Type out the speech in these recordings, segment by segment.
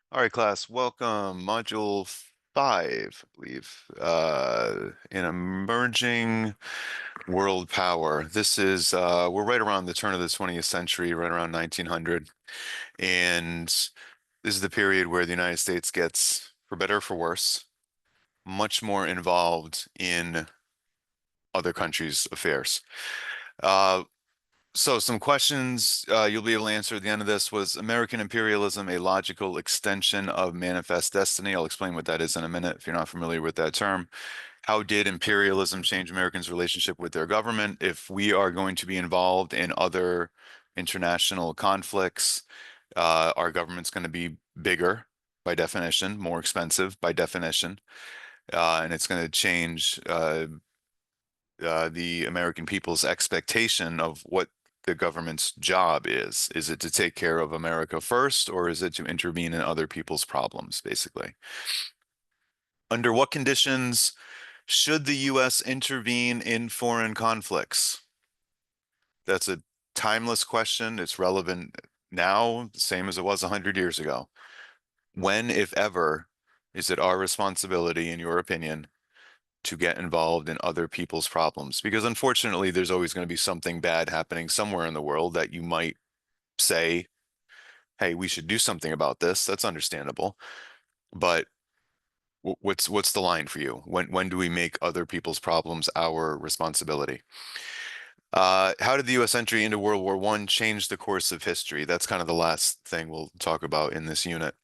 All right, class, welcome. Module 5, I believe, in emerging world power. This is, we're right around the turn of the 20th century, right around 1900. And this is the period where the United States gets, for better or for worse, much more involved in other countries' affairs. Uh, So some questions you'll be able to answer at the end of this. Was American imperialism a logical extension of manifest destiny? I'll explain what that is in a minute if you're not familiar with that term. How did imperialism change Americans' relationship with their government? If we are going to be involved in other international conflicts, our government's going to be bigger by definition, more expensive by definition, and it's going to change the American people's expectation of what the government's job is. Is it to take care of America first, or is it to intervene in other people's problems, basically? Under what conditions should the U.S. intervene in foreign conflicts? That's a timeless question. It's relevant now, the same as it was 100 years ago. When, if ever, is it our responsibility, in your opinion, to get involved in other people's problems? Because unfortunately, there's always going to be something bad happening somewhere in the world that you might say, hey, we should do something about this. That's understandable. But what's the line for you? When do we make other people's problems our responsibility? How did the U.S. entry into World War I change the course of history? That's kind of the last thing we'll talk about in this unit.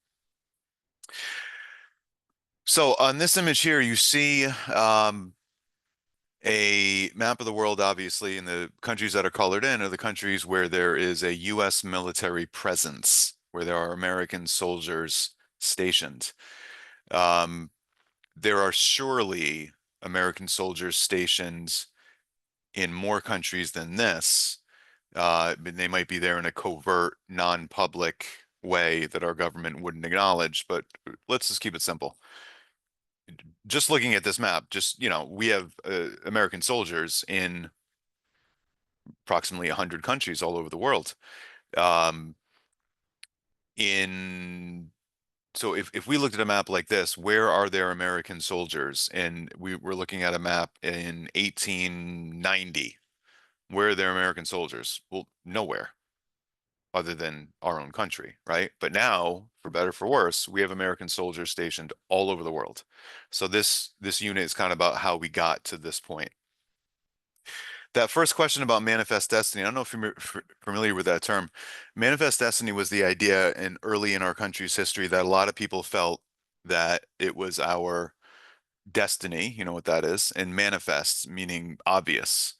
So on this image here, you see a map of the world, obviously, and the countries that are colored in are the countries where there is a U.S. military presence, where there are American soldiers stationed. Um, there are surely American soldiers stationed in more countries than this. But they might be there in a covert, non-public way that our government wouldn't acknowledge, but let's just keep it simple. Just looking at this map, just, we have American soldiers in approximately 100 countries all over the world. Um, in so if we looked at a map like this, where are there American soldiers? And we were looking at a map in 1890. Where are there American soldiers? Well, nowhere other than our own country, right? But now, for better for worse, we have American soldiers stationed all over the world. So this unit is kind of about how we got to this point. That first question about manifest destiny, I don't know if you're familiar with that term. Manifest destiny was the idea early in our country's history that a lot of people felt that it was our destiny, you know what that is, and manifest, meaning obvious.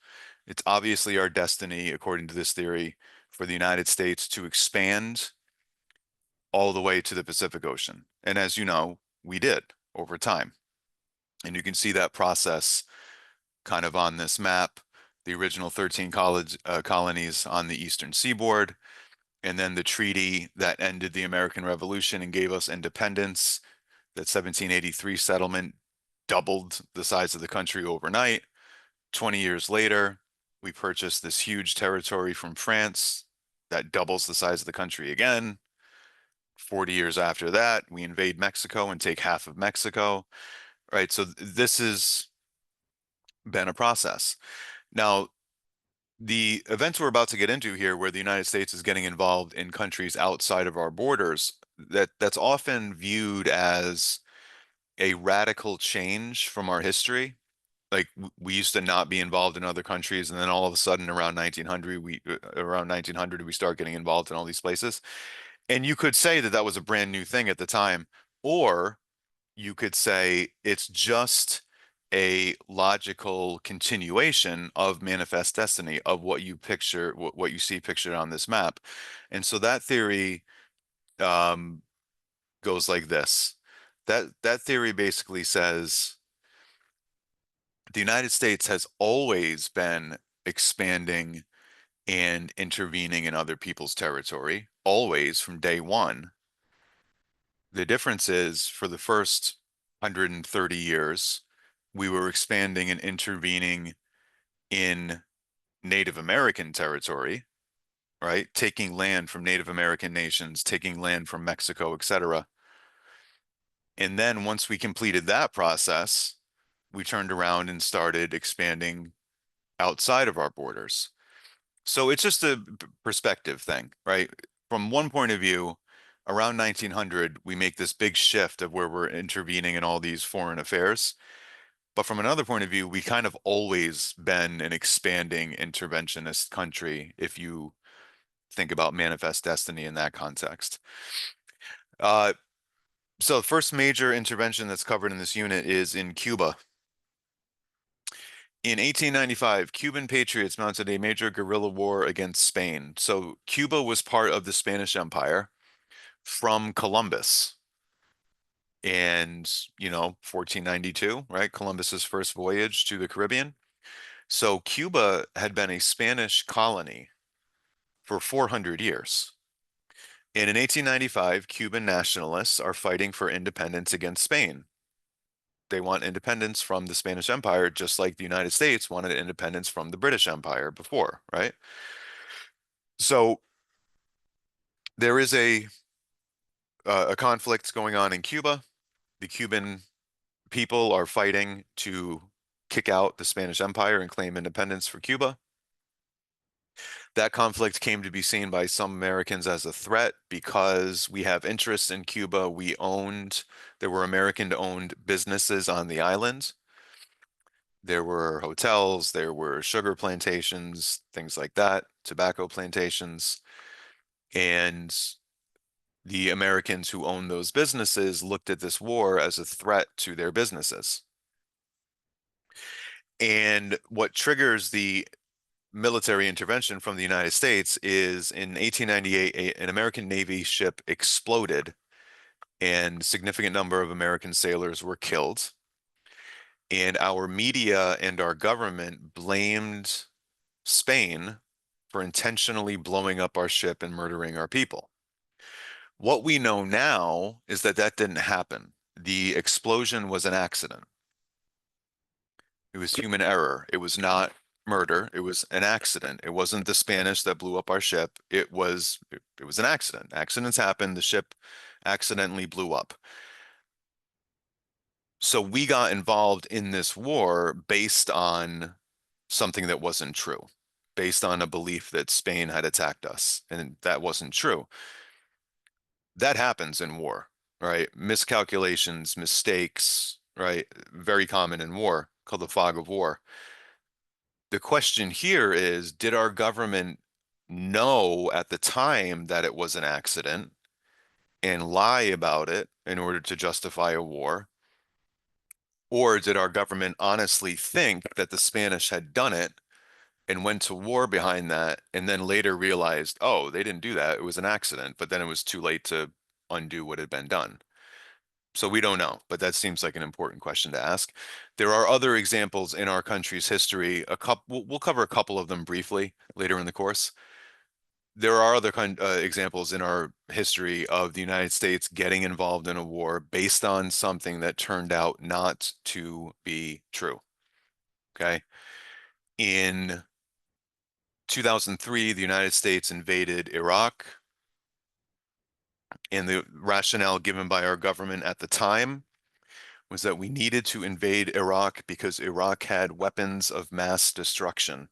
It's obviously our destiny, according to this theory, for the United States to expand all the way to the Pacific Ocean. And as you know, we did over time. And you can see that process kind of on this map, the original 13 colonies on the eastern seaboard, and then the treaty that ended the American Revolution and gave us independence. That 1783 settlement doubled the size of the country overnight. 20 years later, we purchased this huge territory from France that doubles the size of the country again. 40 years after that, we invade Mexico and take half of Mexico, right? So this has been a process. Now, the events we're about to get into here, where the United States is getting involved in countries outside of our borders, that's often viewed as a radical change from our history. Like we used to not be involved in other countries, and then all of a sudden, around 1900 we start getting involved in all these places. And you could say that that was a brand new thing at the time, or you could say it's just a logical continuation of manifest destiny of what you picture, what you see pictured on this map. And so that theory um, goes like this. That theory basically says the United States has always been expanding and intervening in other people's territory, always from day one. The difference is for the first 130 years, we were expanding and intervening in Native American territory, right? Taking land from Native American nations, taking land from Mexico, etc. And then once we completed that process, we turned around and started expanding outside of our borders. So it's just a perspective thing, right? From one point of view, around 1900, we make this big shift of where we're intervening in all these foreign affairs. But from another point of view, we kind of always been an expanding interventionist country if you think about Manifest Destiny in that context. Uh, so the first major intervention that's covered in this unit is in Cuba. In 1895, Cuban patriots mounted a major guerrilla war against Spain. So Cuba was part of the Spanish Empire from Columbus. And, 1492, right? Columbus's first voyage to the Caribbean. So Cuba had been a Spanish colony for 400 years. And in 1895, Cuban nationalists are fighting for independence against Spain. They want independence from the Spanish Empire, just like the United States wanted independence from the British Empire before, right? So there is a conflict going on in Cuba. The Cuban people are fighting to kick out the Spanish Empire and claim independence for Cuba. That conflict came to be seen by some Americans as a threat because we have interests in Cuba. There were American-owned businesses on the island. There were hotels, there were sugar plantations, things like that, tobacco plantations. And the Americans who owned those businesses looked at this war as a threat to their businesses. And what triggers the military intervention from the United States is in 1898, an American Navy ship exploded and a significant number of American sailors were killed. And our media and our government blamed Spain for intentionally blowing up our ship and murdering our people. What we know now is that that didn't happen. The explosion was an accident. It was human error. It was not murder. It was an accident. It wasn't the Spanish that blew up our ship. It was an accident. Accidents happen. The ship accidentally blew up. So we got involved in this war based on something that wasn't true, based on a belief that Spain had attacked us, and that wasn't true. That happens in war, right? Miscalculations, mistakes, right? Very common in war, called the fog of war. The question here is, did our government know at the time that it was an accident and lie about it in order to justify a war? Or did our government honestly think that the Spanish had done it and went to war behind that and then later realized, oh, they didn't do that. It was an accident, but then it was too late to undo what had been done. So we don't know, but that seems like an important question to ask. There are other examples in our country's history. We'll cover a couple of them briefly later in the course. There are other examples in our history of the United States getting involved in a war based on something that turned out not to be true. Okay. In 2003, the United States invaded Iraq, and the rationale given by our government at the time was that we needed to invade Iraq because Iraq had weapons of mass destruction,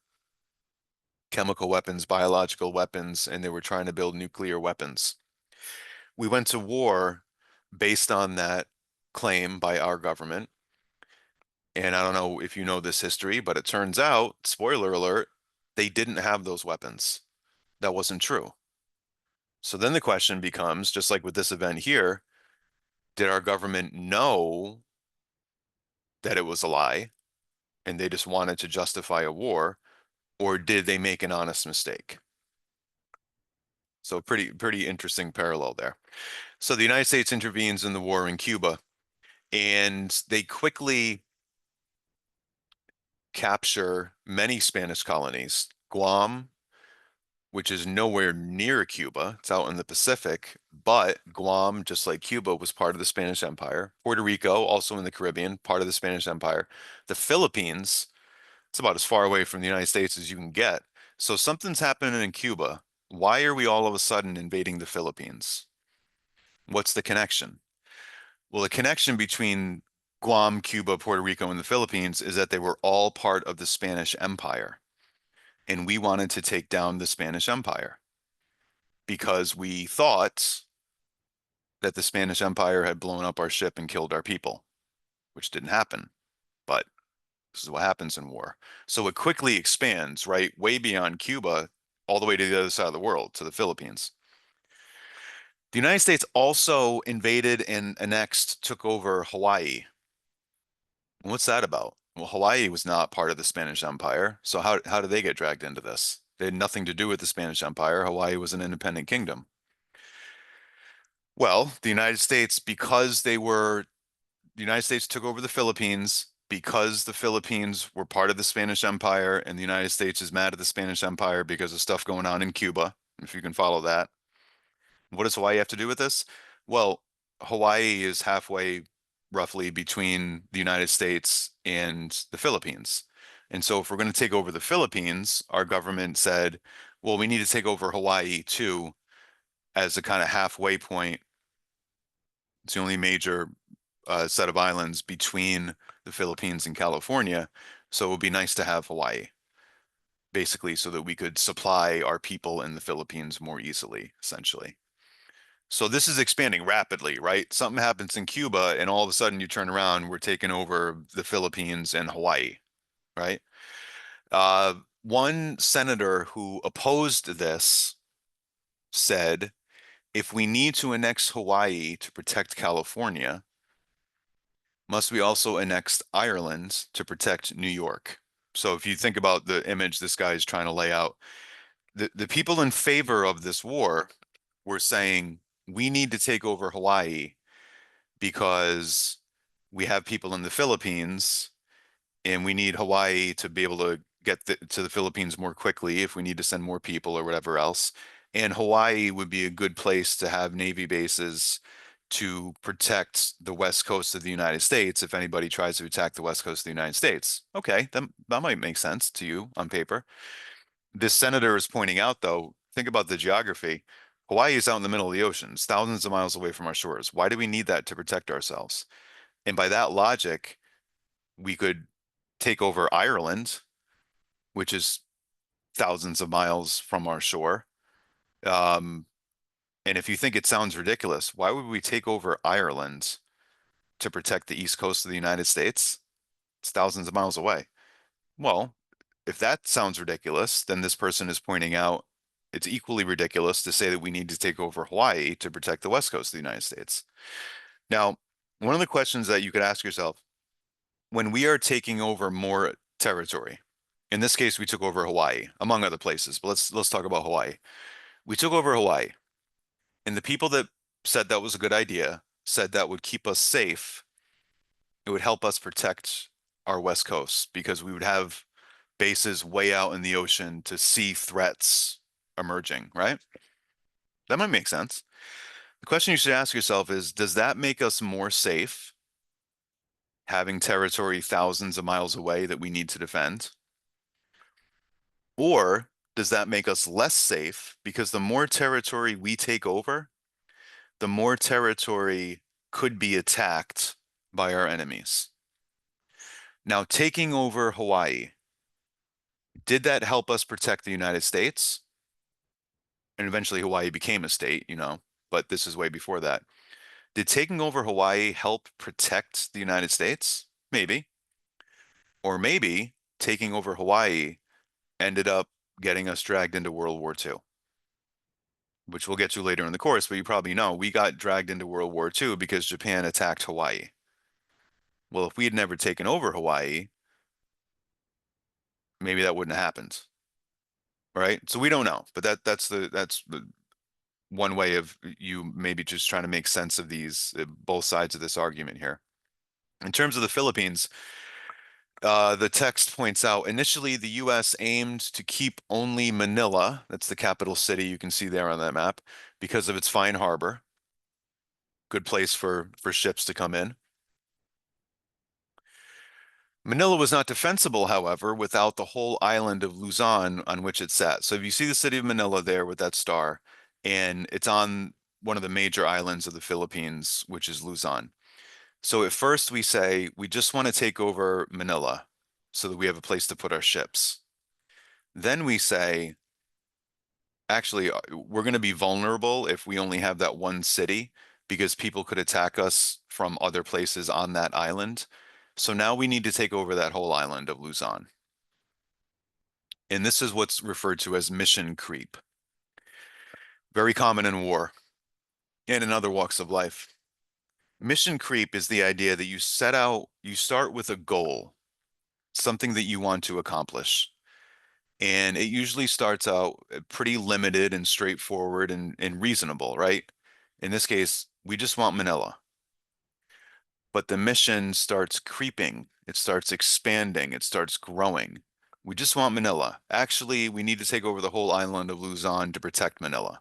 chemical weapons, biological weapons, and they were trying to build nuclear weapons. We went to war based on that claim by our government. And I don't know if you know this history, but it turns out, spoiler alert, they didn't have those weapons. That wasn't true. So then the question becomes, just like with this event here, did our government know that it was a lie and they just wanted to justify a war, or did they make an honest mistake? So pretty interesting parallel there. So the United States intervenes in the war in Cuba, and they quickly capture many Spanish colonies. Guam, which is nowhere near Cuba, it's out in the Pacific, but Guam, just like Cuba, was part of the Spanish Empire. Puerto Rico, also in the Caribbean, part of the Spanish Empire. The Philippines, it's about as far away from the United States as you can get. So something's happening in Cuba. Why are we all of a sudden invading the Philippines? What's the connection? Well, the connection between Guam, Cuba, Puerto Rico, and the Philippines is that they were all part of the Spanish Empire. And we wanted to take down the Spanish Empire because we thought that the Spanish Empire had blown up our ship and killed our people, which didn't happen. But this is what happens in war. So it quickly expands, right? Way beyond Cuba, all the way to the other side of the world, to the Philippines. The United States also invaded and annexed, took over Hawaii. What's that about? Well, Hawaii was not part of the Spanish Empire. So how did they get dragged into this? They had nothing to do with the Spanish Empire. Hawaii was an independent kingdom. Well, the United States took over the Philippines because the Philippines were part of the Spanish Empire, and the United States is mad at the Spanish Empire because of stuff going on in Cuba, if you can follow that. What does Hawaii have to do with this? Well, Hawaii is halfway roughly between the United States and the Philippines. And so if we're going to take over the Philippines, our government said, well, we need to take over Hawaii too as a kind of halfway point. It's the only major set of islands between the Philippines and California. So it would be nice to have Hawaii, basically, so that we could supply our people in the Philippines more easily, essentially. So this is expanding rapidly, right? Something happens in Cuba, and all of a sudden you turn around, we're taking over the Philippines and Hawaii, right? Uh, One senator who opposed this said, if we need to annex Hawaii to protect California, must we also annex Ireland to protect New York? So if you think about the image this guy is trying to lay out, the people in favor of this war were saying, we need to take over Hawaii because we have people in the Philippines and we need Hawaii to be able to get to the Philippines more quickly if we need to send more people or whatever else. And Hawaii would be a good place to have Navy bases to protect the west coast of the United States if anybody tries to attack the west coast of the United States. Okay, that might make sense to you on paper. This senator is pointing out, though, think about the geography. Hawaii is out in the middle of the oceans, thousands of miles away from our shores. Why do we need that to protect ourselves? And by that logic, we could take over Ireland, which is thousands of miles from our shore. Um, and if you think it sounds ridiculous, why would we take over Ireland to protect the east coast of the United States? It's thousands of miles away. Well, if that sounds ridiculous, then this person is pointing out it's equally ridiculous to say that we need to take over Hawaii to protect the west coast of the United States. Now, one of the questions that you could ask yourself, when we are taking over more territory, in this case, we took over Hawaii, among other places, but let's talk about Hawaii. We took over Hawaii, and the people that said that was a good idea said that would keep us safe. It would help us protect our west coast because we would have bases way out in the ocean to see threats emerging, right? That might make sense. The question you should ask yourself is, does that make us more safe having territory thousands of miles away that we need to defend? Or does that make us less safe because the more territory we take over, the more territory could be attacked by our enemies? Now, taking over Hawaii, did that help us protect the United States? And eventually Hawaii became a state, but this is way before that. Did taking over Hawaii help protect the United States? Maybe. Or maybe taking over Hawaii ended up getting us dragged into World War II, which we'll get to later in the course, but you probably know we got dragged into World War II because Japan attacked Hawaii. Well, if we had never taken over Hawaii, maybe that wouldn't have happened. Right? So we don't know, but that's the one way of you maybe just trying to make sense of these both sides of this argument here. In terms of the Philippines, the text points out initially the U.S. aimed to keep only Manila, that's the capital city you can see there on that map, because of its fine harbor. Good place for ships to come in. Manila was not defensible, however, without the whole island of Luzon on which it sat. So if you see the city of Manila there with that star, and it's on one of the major islands of the Philippines, which is Luzon. So at first we say we just want to take over Manila so that we have a place to put our ships. Then we say, actually, we're going to be vulnerable if we only have that one city because people could attack us from other places on that island. So now we need to take over that whole island of Luzon. And this is what's referred to as mission creep. Very common in war and in other walks of life. Mission creep is the idea that you set out, you start with a goal, something that you want to accomplish. And it usually starts out pretty limited and straightforward and reasonable, right? In this case, we just want Manila. But the mission starts creeping, it starts expanding, it starts growing. We just want Manila. Actually, we need to take over the whole island of Luzon to protect Manila.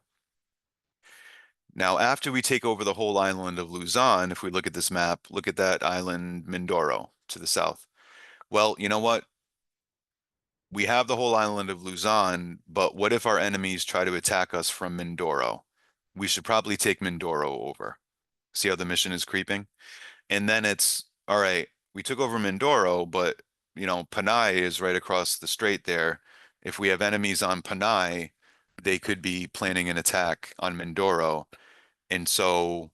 Now, after we take over the whole island of Luzon, if we look at this map, look at that island Mindoro to the south. Well, you know what? We have the whole island of Luzon, but what if our enemies try to attack us from Mindoro? We should probably take Mindoro over. See how the mission is creeping? And then it's, all right, we took over Mindoro, but Panay is right across the strait there. If we have enemies on Panay, they could be planning an attack on Mindoro. And so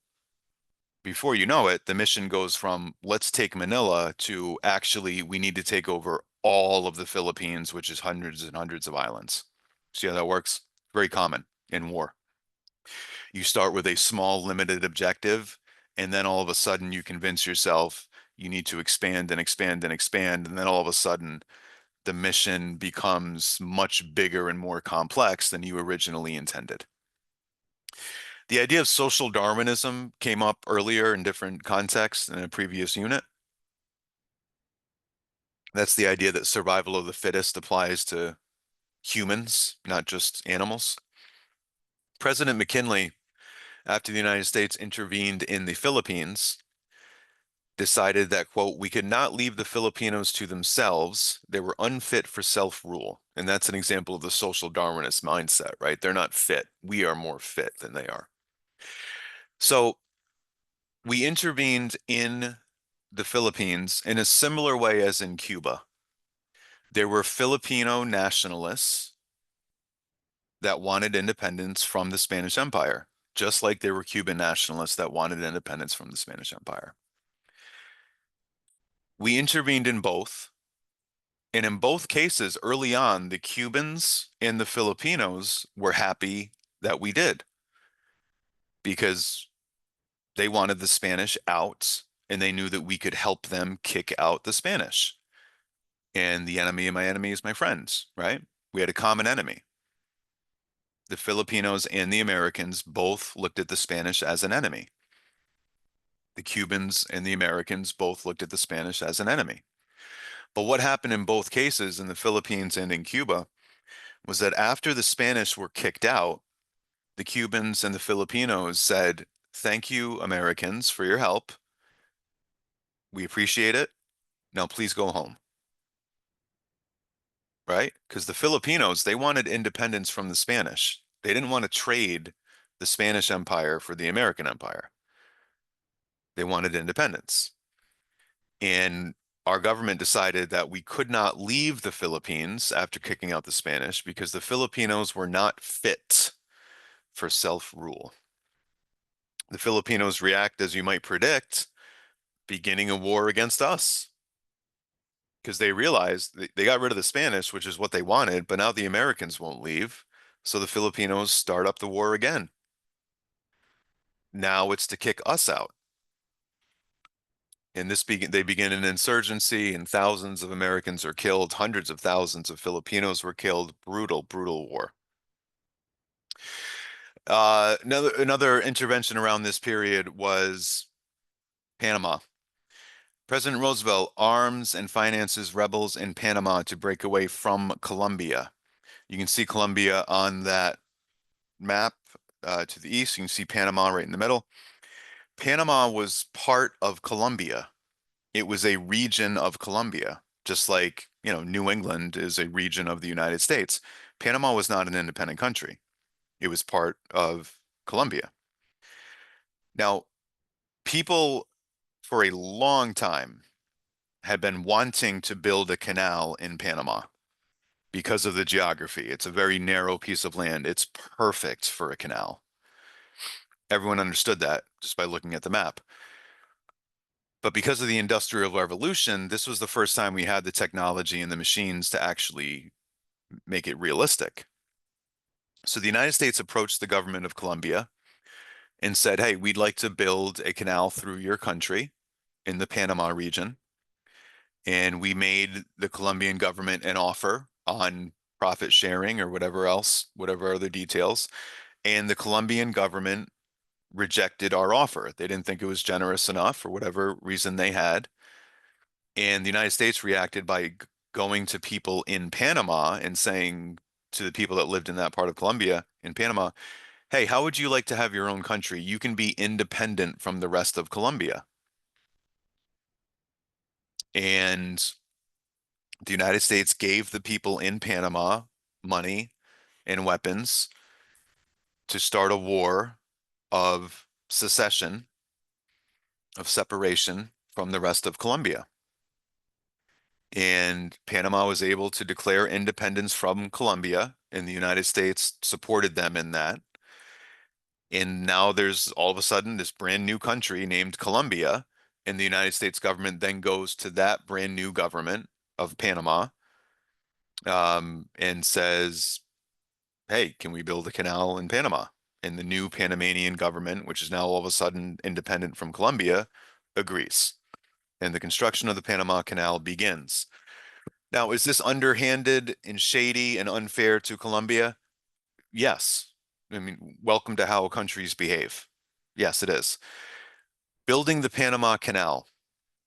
before you know it, the mission goes from let's take Manila to actually we need to take over all of the Philippines, which is hundreds and hundreds of islands. See how that works? Very common in war. You start with a small, limited objective, and then all of a sudden you convince yourself you need to expand and expand and expand. And then all of a sudden the mission becomes much bigger and more complex than you originally intended. The idea of social Darwinism came up earlier in different contexts in a previous unit. That's the idea that survival of the fittest applies to humans, not just animals. President McKinley, after the United States intervened in the Philippines, decided that, quote, we could not leave the Filipinos to themselves. They were unfit for self-rule. And that's an example of the social Darwinist mindset, right? They're not fit. We are more fit than they are. So we intervened in the Philippines in a similar way as in Cuba. There were Filipino nationalists that wanted independence from the Spanish Empire, just like there were Cuban nationalists that wanted independence from the Spanish Empire. We intervened in both. And in both cases, early on, the Cubans and the Filipinos were happy that we did because they wanted the Spanish out and they knew that we could help them kick out the Spanish. And the enemy of my enemy is my friends, right? We had a common enemy. The Filipinos and the Americans both looked at the Spanish as an enemy. The Cubans and the Americans both looked at the Spanish as an enemy. But what happened in both cases, in the Philippines and in Cuba, was that after the Spanish were kicked out, the Cubans and the Filipinos said, thank you, Americans, for your help. We appreciate it. Now please go home. Right? Because the Filipinos, they wanted independence from the Spanish. They didn't want to trade the Spanish Empire for the American Empire. They wanted independence. And our government decided that we could not leave the Philippines after kicking out the Spanish because the Filipinos were not fit for self-rule. The Filipinos react, as you might predict, beginning a war against us because they realized they got rid of the Spanish, which is what they wanted, but now the Americans won't leave. So the Filipinos start up the war again. Now it's to kick us out. And they begin an insurgency, and thousands of Americans are killed. Hundreds of thousands of Filipinos were killed. Brutal, brutal war. Another intervention around this period was Panama. President Roosevelt arms and finances rebels in Panama to break away from Colombia. You can see Colombia on that map to the east. You can see Panama right in the middle. Panama was part of Colombia. It was a region of Colombia, just like, New England is a region of the United States. Panama was not an independent country. It was part of Colombia. Now, people for a long time, had been wanting to build a canal in Panama because of the geography. It's a very narrow piece of land. It's perfect for a canal. Everyone understood that just by looking at the map. But because of the Industrial Revolution, this was the first time we had the technology and the machines to actually make it realistic. So the United States approached the government of Colombia and said, hey, we'd like to build a canal through your country in the Panama region. And we made the Colombian government an offer on profit sharing or whatever else, whatever other details. And the Colombian government rejected our offer. They didn't think it was generous enough for whatever reason they had. And the United States reacted by going to people in Panama and saying to the people that lived in that part of Colombia in Panama, hey, how would you like to have your own country? You can be independent from the rest of Colombia. And the United States gave the people in Panama money and weapons to start a war of secession, of separation from the rest of Colombia. And Panama was able to declare independence from Colombia, and the United States supported them in that. And now there's all of a sudden this brand new country named Colombia, and the United States government then goes to that brand new government of Panama, and says, hey, can we build a canal in Panama? And the new Panamanian government, which is now all of a sudden independent from Colombia, agrees. And the construction of the Panama Canal begins. Now, is this underhanded and shady and unfair to Colombia? Yes. I mean, welcome to how countries behave. Yes, it is. Building the Panama Canal,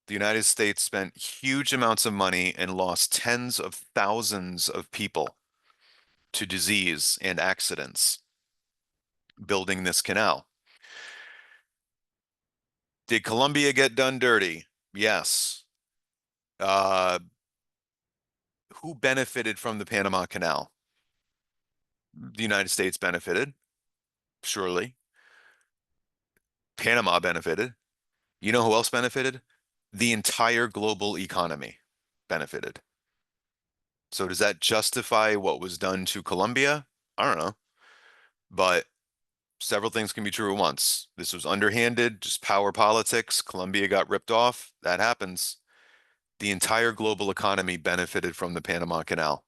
the United States spent huge amounts of money and lost tens of thousands of people to disease and accidents building this canal. Did Colombia get done dirty? Yes. Uh, who benefited from the Panama Canal? The United States benefited, surely. Panama benefited. You know who else benefited? The entire global economy benefited. So does that justify what was done to Colombia? I don't know. But several things can be true at once. This was underhanded, just power politics. Colombia got ripped off. That happens. The entire global economy benefited from the Panama Canal.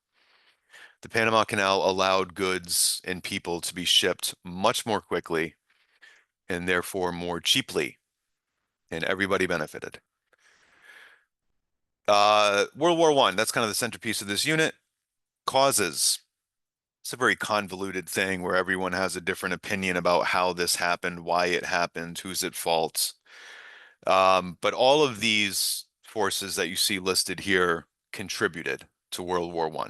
The Panama Canal allowed goods and people to be shipped much more quickly and therefore more cheaply, and everybody benefited. World War I, that's kind of the centerpiece of this unit. Causes. It's a very convoluted thing where everyone has a different opinion about how this happened, why it happened, who's at fault. But all of these forces that you see listed here contributed to World War I.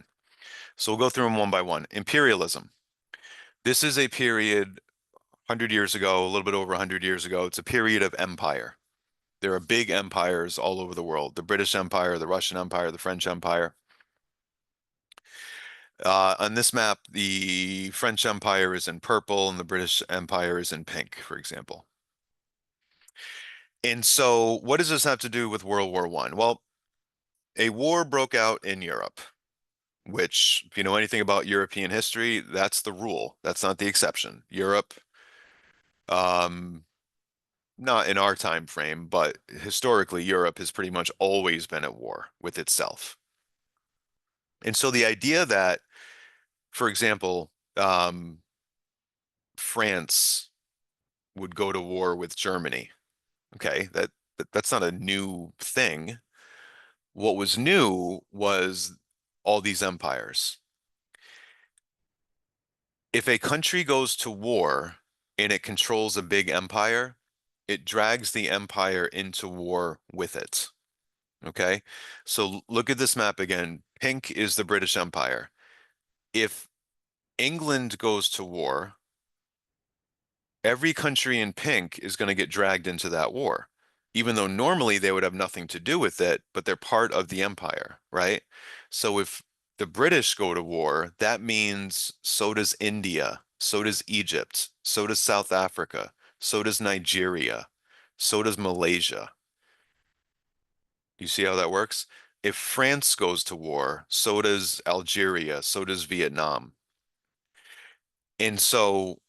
So we'll go through them one by one. Imperialism. This is a period 100 years ago, a little bit over 100 years ago. It's a period of empire. There are big empires all over the world. The British Empire, the Russian Empire, the French Empire. On this map, the French Empire is in purple and the British Empire is in pink, for example. And so what does this have to do with World War I? Well, a war broke out in Europe, which, if you know anything about European history, that's the rule. That's not the exception. Europe, um, not in our time frame, but historically, Europe has pretty much always been at war with itself. And so the idea that, for example, France would go to war with Germany, okay, that's not a new thing. What was new was all these empires. If a country goes to war and it controls a big empire, it drags the empire into war with it. Okay, so look at this map again. Pink is the British Empire. If England goes to war, every country in pink is going to get dragged into that war, even though normally they would have nothing to do with it, but they're part of the empire, right? So if the British go to war, that means so does India, so does Egypt, so does South Africa, so does Nigeria, so does Malaysia. You see how that works? If France goes to war, so does Algeria, so does Vietnam. And so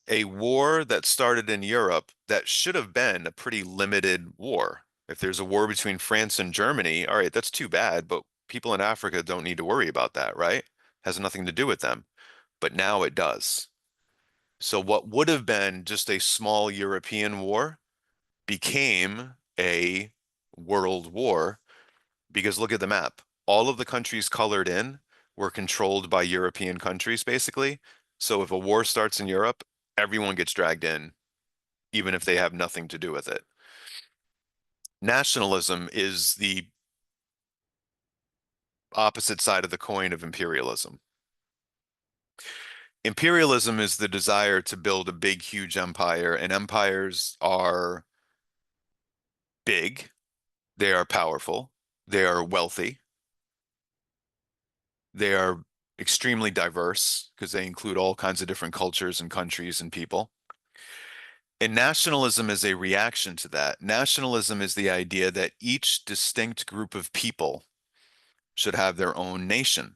a war that started in Europe that should have been a pretty limited war. If there's a war between France and Germany, all right, that's too bad, but people in Africa don't need to worry about that, right? Has nothing to do with them. But now it does. So what would have been just a small European war became a world war because look at the map. All of the countries colored in were controlled by European countries, basically. So if a war starts in Europe, everyone gets dragged in, even if they have nothing to do with it. Nationalism is the opposite side of the coin of imperialism. Imperialism is the desire to build a big, huge empire, and empires are big, they are powerful, they are wealthy, they are extremely diverse because they include all kinds of different cultures and countries and people. And nationalism is a reaction to that. Nationalism is the idea that each distinct group of people should have their own nation.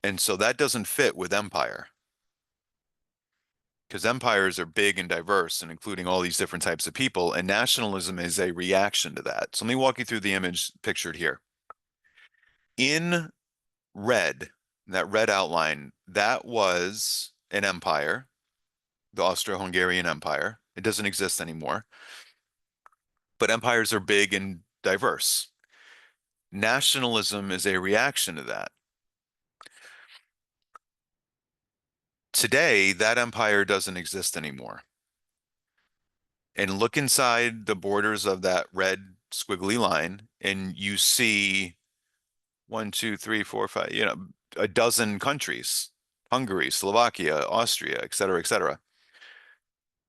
And so that doesn't fit with empire because empires are big and diverse and including all these different types of people. And nationalism is a reaction to that. So let me walk you through the image pictured here. In red, that red outline, that was an empire, the Austro-Hungarian Empire. It doesn't exist anymore, but empires are big and diverse. Nationalism is a reaction to that. Today, that empire doesn't exist anymore. And look inside the borders of that red squiggly line, and you see one, two, three, four, five, a dozen countries, Hungary, Slovakia, Austria, et cetera, et cetera.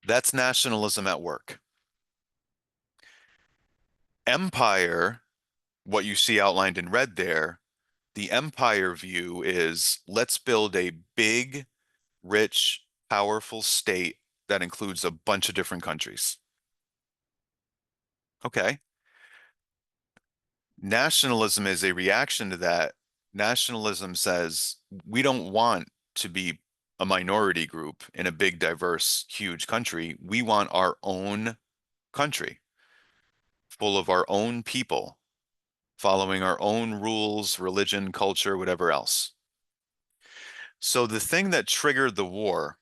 That's nationalism at work. Empire, what you see outlined in red there, the empire view is let's build a big, rich, powerful state that includes a bunch of different countries. Okay. Nationalism is a reaction to that. Nationalism says we don't want to be a minority group in a big, diverse, huge country. We want our own country full of our own people, following our own rules, religion, culture, whatever else. So the thing that triggered the war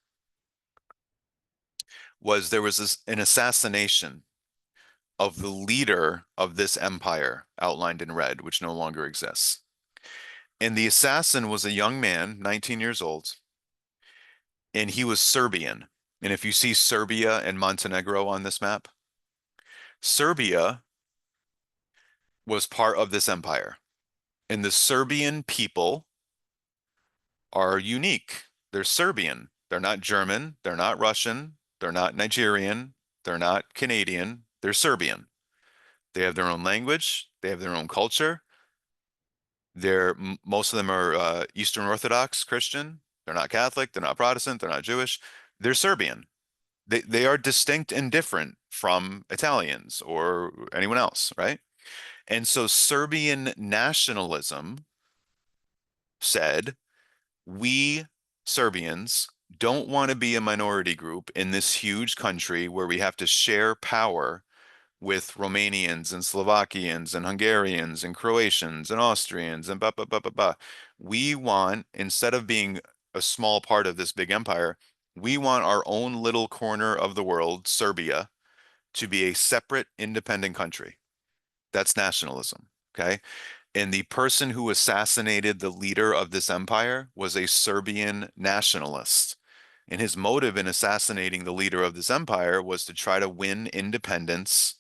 was there was an assassination of the leader of this empire outlined in red, which no longer exists. And the assassin was a young man, 19 years old, and he was Serbian. And if you see Serbia and Montenegro on this map, Serbia was part of this empire. And the Serbian people are unique. They're Serbian. They're not German. They're not Russian. They're not Nigerian. They're not Canadian. They're Serbian. They have their own language. They have their own culture. Most of them are Eastern Orthodox Christian. They're not Catholic. They're not Protestant. They're not Jewish. They're Serbian. They are distinct and different from Italians or anyone else, right? And so Serbian nationalism said, we Serbians don't want to be a minority group in this huge country where we have to share power with Romanians and Slovakians and Hungarians and Croatians and Austrians and blah, blah, blah, blah, blah. We want, instead of being a small part of this big empire, we want our own little corner of the world, Serbia, to be a separate, independent country. That's nationalism. Okay. And the person who assassinated the leader of this empire was a Serbian nationalist. And his motive in assassinating the leader of this empire was to try to win independence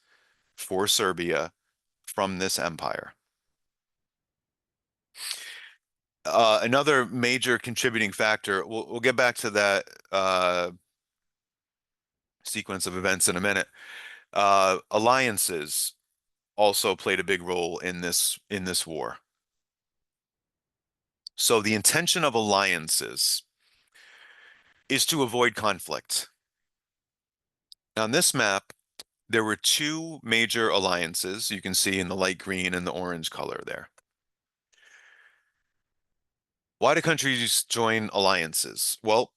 for Serbia from this empire. Another major contributing factor, we'll get back to that sequence of events in a minute. Alliances also played a big role in this war. So the intention of alliances is to avoid conflict. On this map, There were two major alliances you can see in the light green and the orange color there. Why do countries join alliances? Well,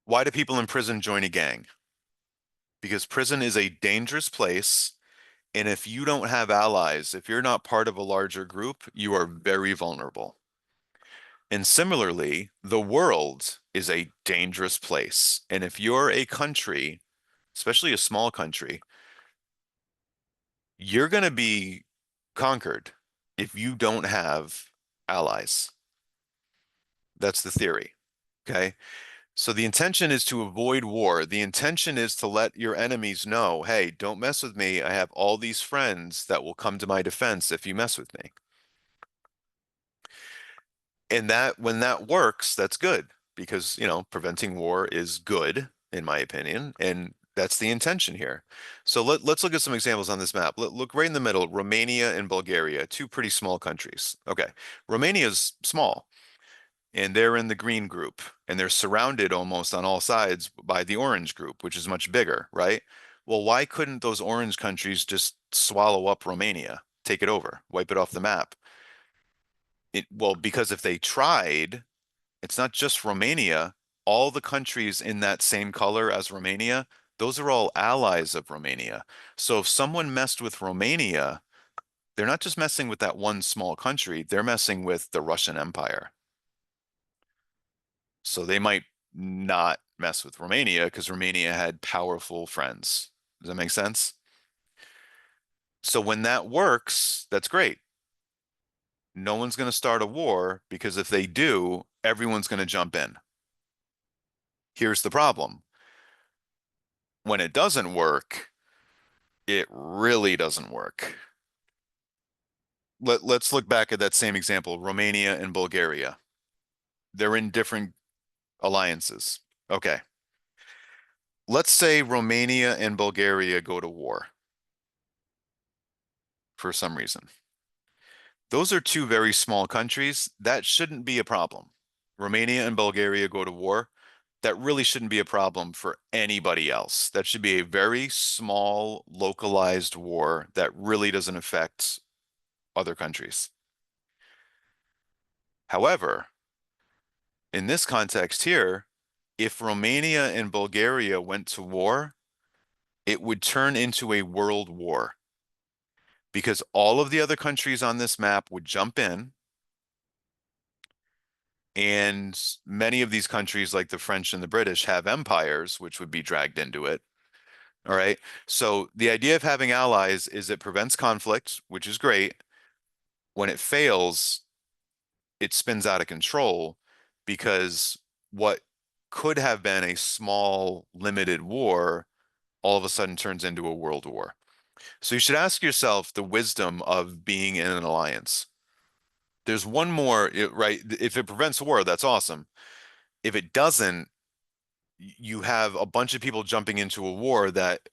why do people in prison join a gang? Because prison is a dangerous place, and if you don't have allies, if you're not part of a larger group, you are very vulnerable. And similarly, the world is a dangerous place. And if you're a country, especially a small country, you're going to be conquered if you don't have allies. That's the theory. Okay. So the intention is to avoid war. The intention is to let your enemies know, hey, don't mess with me. I have all these friends that will come to my defense if you mess with me. And that when that works, that's good because, preventing war is good, in my opinion. And that's the intention here. So let's look at some examples on this map. Look right in the middle, Romania and Bulgaria, two pretty small countries. Okay. Romania is small and they're in the green group and they're surrounded almost on all sides by the orange group, which is much bigger, right? Well, why couldn't those orange countries just swallow up Romania, take it over, wipe it off the map? Well, because if they tried, it's not just Romania, all the countries in that same color as Romania, those are all allies of Romania. So if someone messed with Romania, they're not just messing with that one small country, they're messing with the Russian Empire. So they might not mess with Romania because Romania had powerful friends. Does that make sense? So when that works, that's great. No one's going to start a war because if they do, everyone's going to jump in. Here's the problem. When it doesn't work, it really doesn't work. Let's look back at that same example, Romania and Bulgaria. They're in different alliances. Okay. Let's say Romania and Bulgaria go to war for some reason. Those are two very small countries. That shouldn't be a problem. Romania and Bulgaria go to war. That really shouldn't be a problem for anybody else. That should be a very small, localized war that really doesn't affect other countries. However, in this context here, if Romania and Bulgaria went to war, it would turn into a world war because all of the other countries on this map would jump in. And many of these countries, like the French and the British, have empires, which would be dragged into it. All right. So the idea of having allies is it prevents conflict, which is great. When it fails, it spins out of control because what could have been a small, limited war all of a sudden turns into a world war. So you should ask yourself the wisdom of being in an alliance. There's one more, right? If it prevents war, that's awesome. If it doesn't, you have a bunch of people jumping into a war that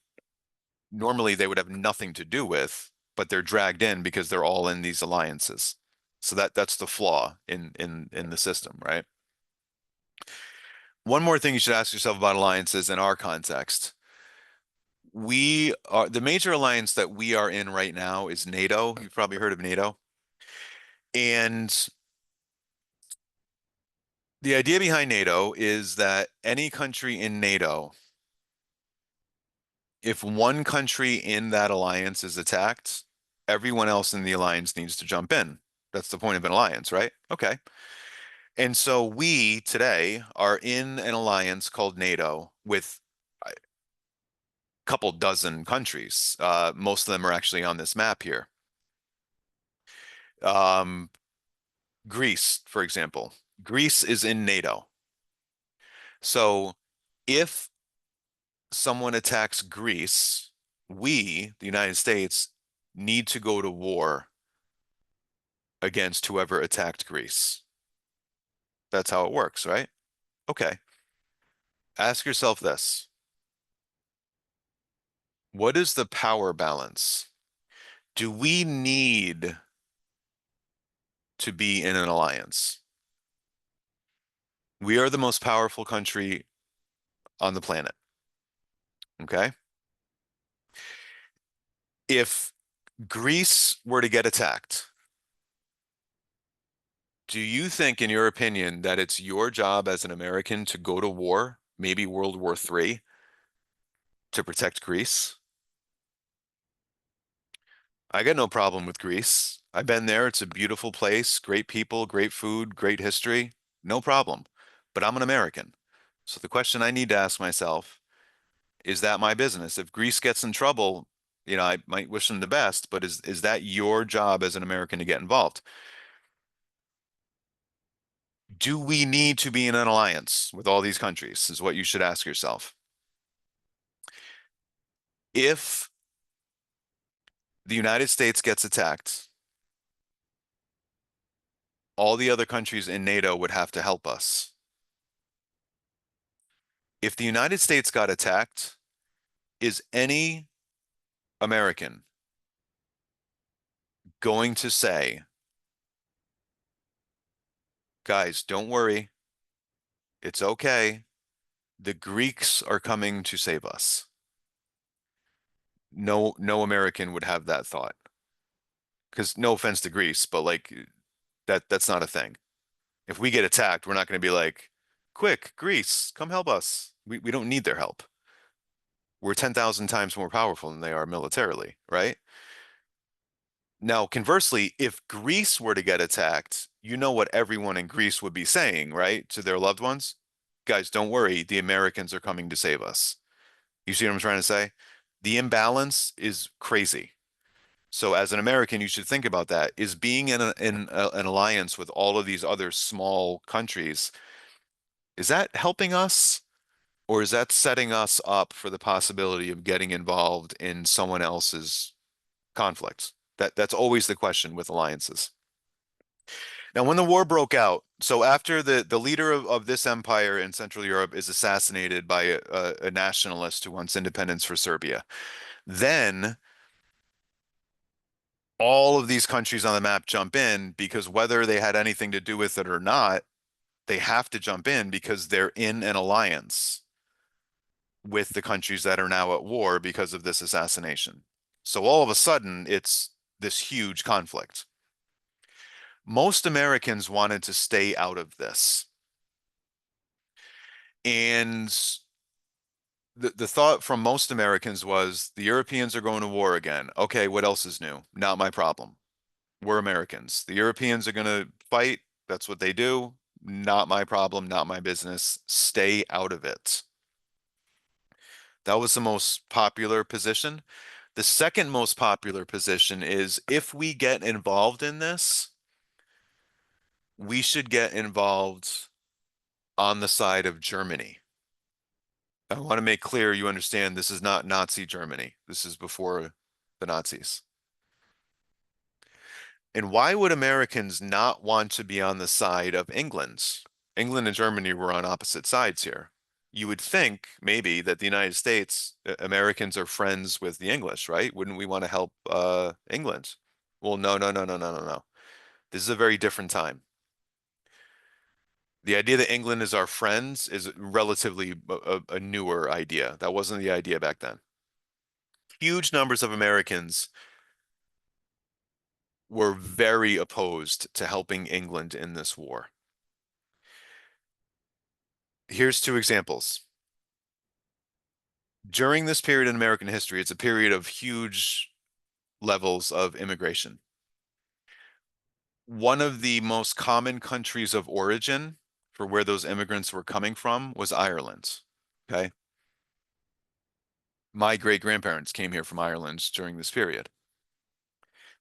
normally they would have nothing to do with, but they're dragged in because they're all in these alliances. So that's the flaw in the system, right? One more thing you should ask yourself about alliances in our context. We are the major alliance that we are in right now is NATO. You've probably heard of NATO. And the idea behind NATO is that any country in NATO, if one country in that alliance is attacked, everyone else in the alliance needs to jump in. That's the point of an alliance, right? Okay. And so we today are in an alliance called NATO with a couple dozen countries. Most of them are actually on this map here. Um, Greece, for example. Greece is in NATO. So if someone attacks Greece, we, the United States, need to go to war against whoever attacked Greece. That's how it works, right? Okay. Ask yourself this. What is the power balance? Do we need to be in an alliance? We are the most powerful country on the planet. Okay. If Greece were to get attacked, do you think, in your opinion, that it's your job as an American to go to war, maybe World War III, to protect Greece? I got no problem with Greece. I've been there. It's a beautiful place, great people, great food, great history. No problem. But I'm an American. So the question I need to ask myself, is that my business? If Greece gets in trouble, I might wish them the best, but is that your job as an American to get involved? Do we need to be in an alliance with all these countries? Is what you should ask yourself. If the United States gets attacked, all the other countries in NATO would have to help us. If the United States got attacked, is any American going to say, guys, don't worry, it's okay. The Greeks are coming to save us? No, no American would have that thought. Because no offense to Greece, but like that's not a thing. If we get attacked, we're not going to be like, quick, Greece, come help us. We don't need their help. We're 10,000 times more powerful than they are militarily, right? Now, conversely, if Greece were to get attacked, you know what everyone in Greece would be saying, right? To their loved ones? Guys, don't worry, the Americans are coming to save us. You see what I'm trying to say? The imbalance is crazy. So as an American, you should think about that. Is being an alliance with all of these other small countries, is that helping us? Or is that setting us up for the possibility of getting involved in someone else's conflicts? That's always the question with alliances. Now, when the war broke out, so after the leader of this empire in Central Europe is assassinated by a nationalist who wants independence for Serbia, then all of these countries on the map jump in because whether they had anything to do with it or not, they have to jump in because they're in an alliance with the countries that are now at war because of this assassination. So all of a sudden, it's this huge conflict. Most Americans wanted to stay out of this. And the thought from most Americans was the Europeans are going to war again. Okay, what else is new? Not my problem. We're Americans. The Europeans are going to fight. That's what they do. Not my problem, not my business. Stay out of it. That was the most popular position. The second most popular position is if we get involved in this, we should get involved on the side of Germany. I want to make clear you understand this is not Nazi Germany. This is before the Nazis. And why would Americans not want to be on the side of England? England and Germany were on opposite sides here. You would think maybe that the United States, Americans are friends with the English, right? Wouldn't we want to help England? Well, no, no, no, no, no, no, no. This is a very different time. The idea that England is our friends is relatively a newer idea. That wasn't the idea back then. Huge numbers of Americans were very opposed to helping England in this war. Here's two examples. During this period in American history, it's a period of huge levels of immigration. One of the most common countries of origin for where those immigrants were coming from was Ireland. Okay. My great-grandparents came here from Ireland during this period.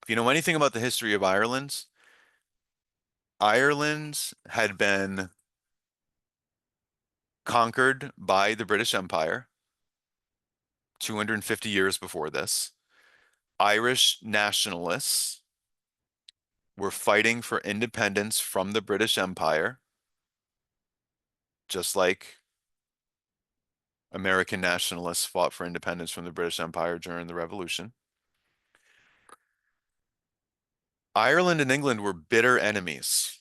If you know anything about the history of Ireland, Ireland had been conquered by the British Empire 250 years before this. Irish nationalists were fighting for independence from the British Empire, just like American nationalists fought for independence from the British Empire during the Revolution. Ireland and England were bitter enemies.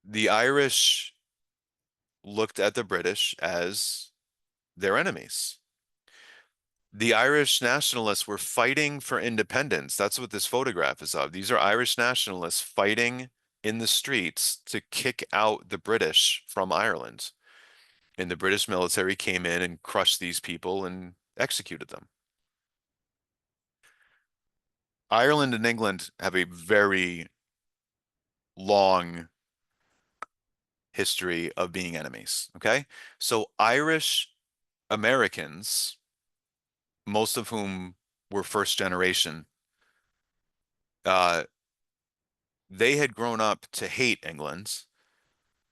The Irish looked at the British as They're enemies. The Irish nationalists were fighting for independence. That's what this photograph is of. These are Irish nationalists fighting in the streets to kick out the British from Ireland. And the British military came in and crushed these people and executed them. Ireland and England have a very long history of being enemies. Okay. So Irish Americans, most of whom were first generation, uh, they had grown up to hate England,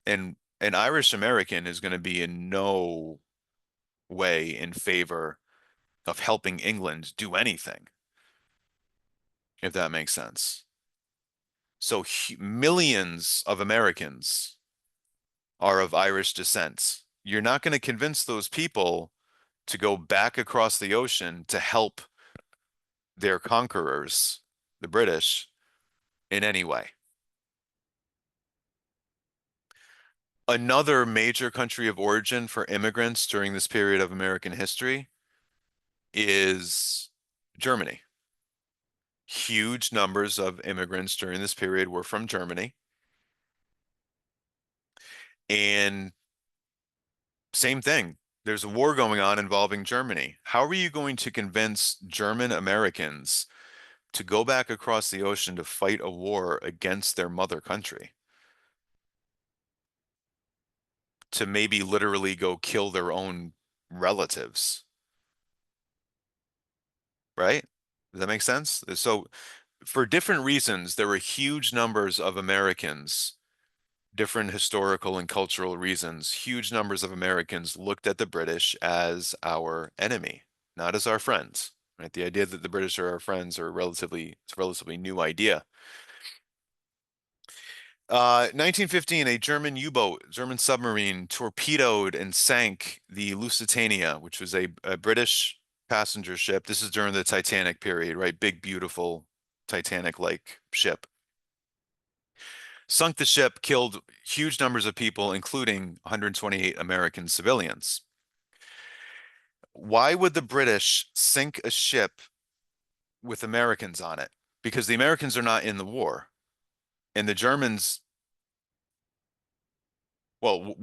and an Irish American is going to be in no way in favor of helping England do anything, if that makes sense. So millions of Americans are of Irish descent. You're not going to convince those people to go back across the ocean to help their conquerors, the British, in any way. Another major country of origin for immigrants during this period of American history is Germany. Huge numbers of immigrants during this period were from Germany. And same thing, there's a war going on involving Germany. How are you going to convince German Americans to go back across the ocean to fight a war against their mother country? To maybe literally go kill their own relatives, right? Does that make sense? So, for different reasons, there were huge numbers of Americans, different historical and cultural reasons, huge numbers of Americans looked at the British as our enemy, not as our friends, right? The idea that the British are our friends are it's a relatively new idea. 1915, a German U-boat, German submarine, torpedoed and sank the Lusitania, which was a British passenger ship. This is during the Titanic period, right? Big, beautiful Titanic-like ship. Sunk the ship, killed huge numbers of people, including 128 American civilians. Why would the British sink a ship with Americans on it? Because the Americans are not in the war. And the Germans, well,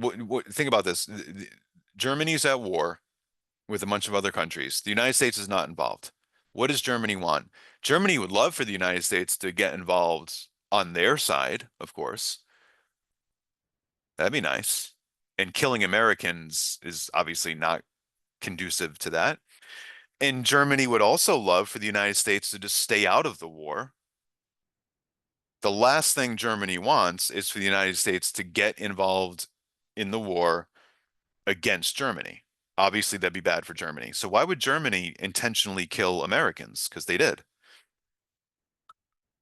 think about this. Germany's at war with a bunch of other countries. The United States is not involved. What does Germany want? Germany would love for the United States to get involved on their side, of course. That'd be nice. And killing Americans is obviously not conducive to that. And Germany would also love for the United States to just stay out of the war. The last thing Germany wants is for the United States to get involved in the war against Germany. Obviously, that'd be bad for Germany. So why would Germany intentionally kill Americans? Because they did.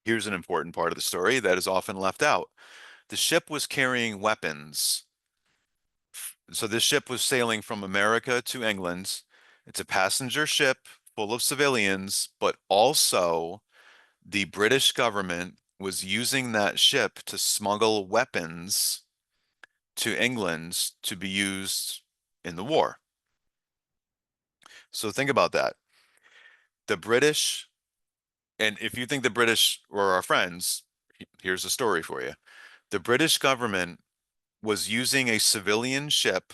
Here's an important part of the story that is often left out. The ship was carrying weapons. So this ship was sailing from America to England. It's a passenger ship full of civilians, but also the British government was using that ship to smuggle weapons to England to be used in the war. So think about that. The British, and if you think the British were our friends, here's a story for you. The British government was using a civilian ship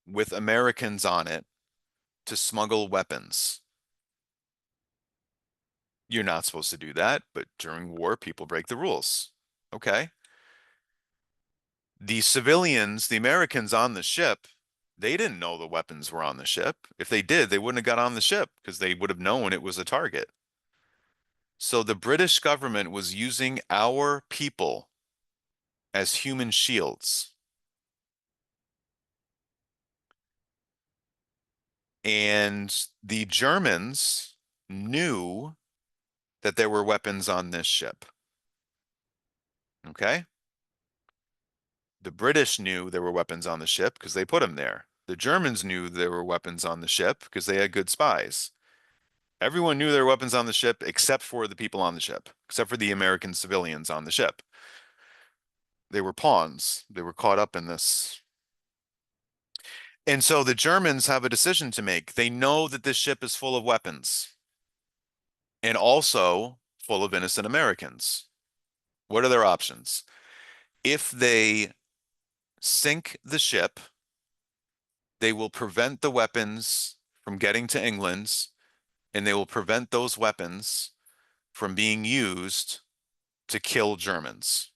with Americans on it to smuggle weapons. You're not supposed to do that, but during war, people break the rules. Okay. The civilians, the Americans on the ship, they didn't know the weapons were on the ship. If they did, they wouldn't have got on the ship because they would have known it was a target. So the British government was using our people as human shields. And the Germans knew that there were weapons on this ship. Okay? The British knew there were weapons on the ship because they put them there. The Germans knew there were weapons on the ship because they had good spies. Everyone knew there were weapons on the ship except for the people on the ship, except for the American civilians on the ship. They were pawns. They were caught up in this. And so the Germans have a decision to make. They know that this ship is full of weapons and also full of innocent Americans. What are their options? If they sink the ship, they will prevent the weapons from getting to England, and they will prevent those weapons from being used to kill Germans.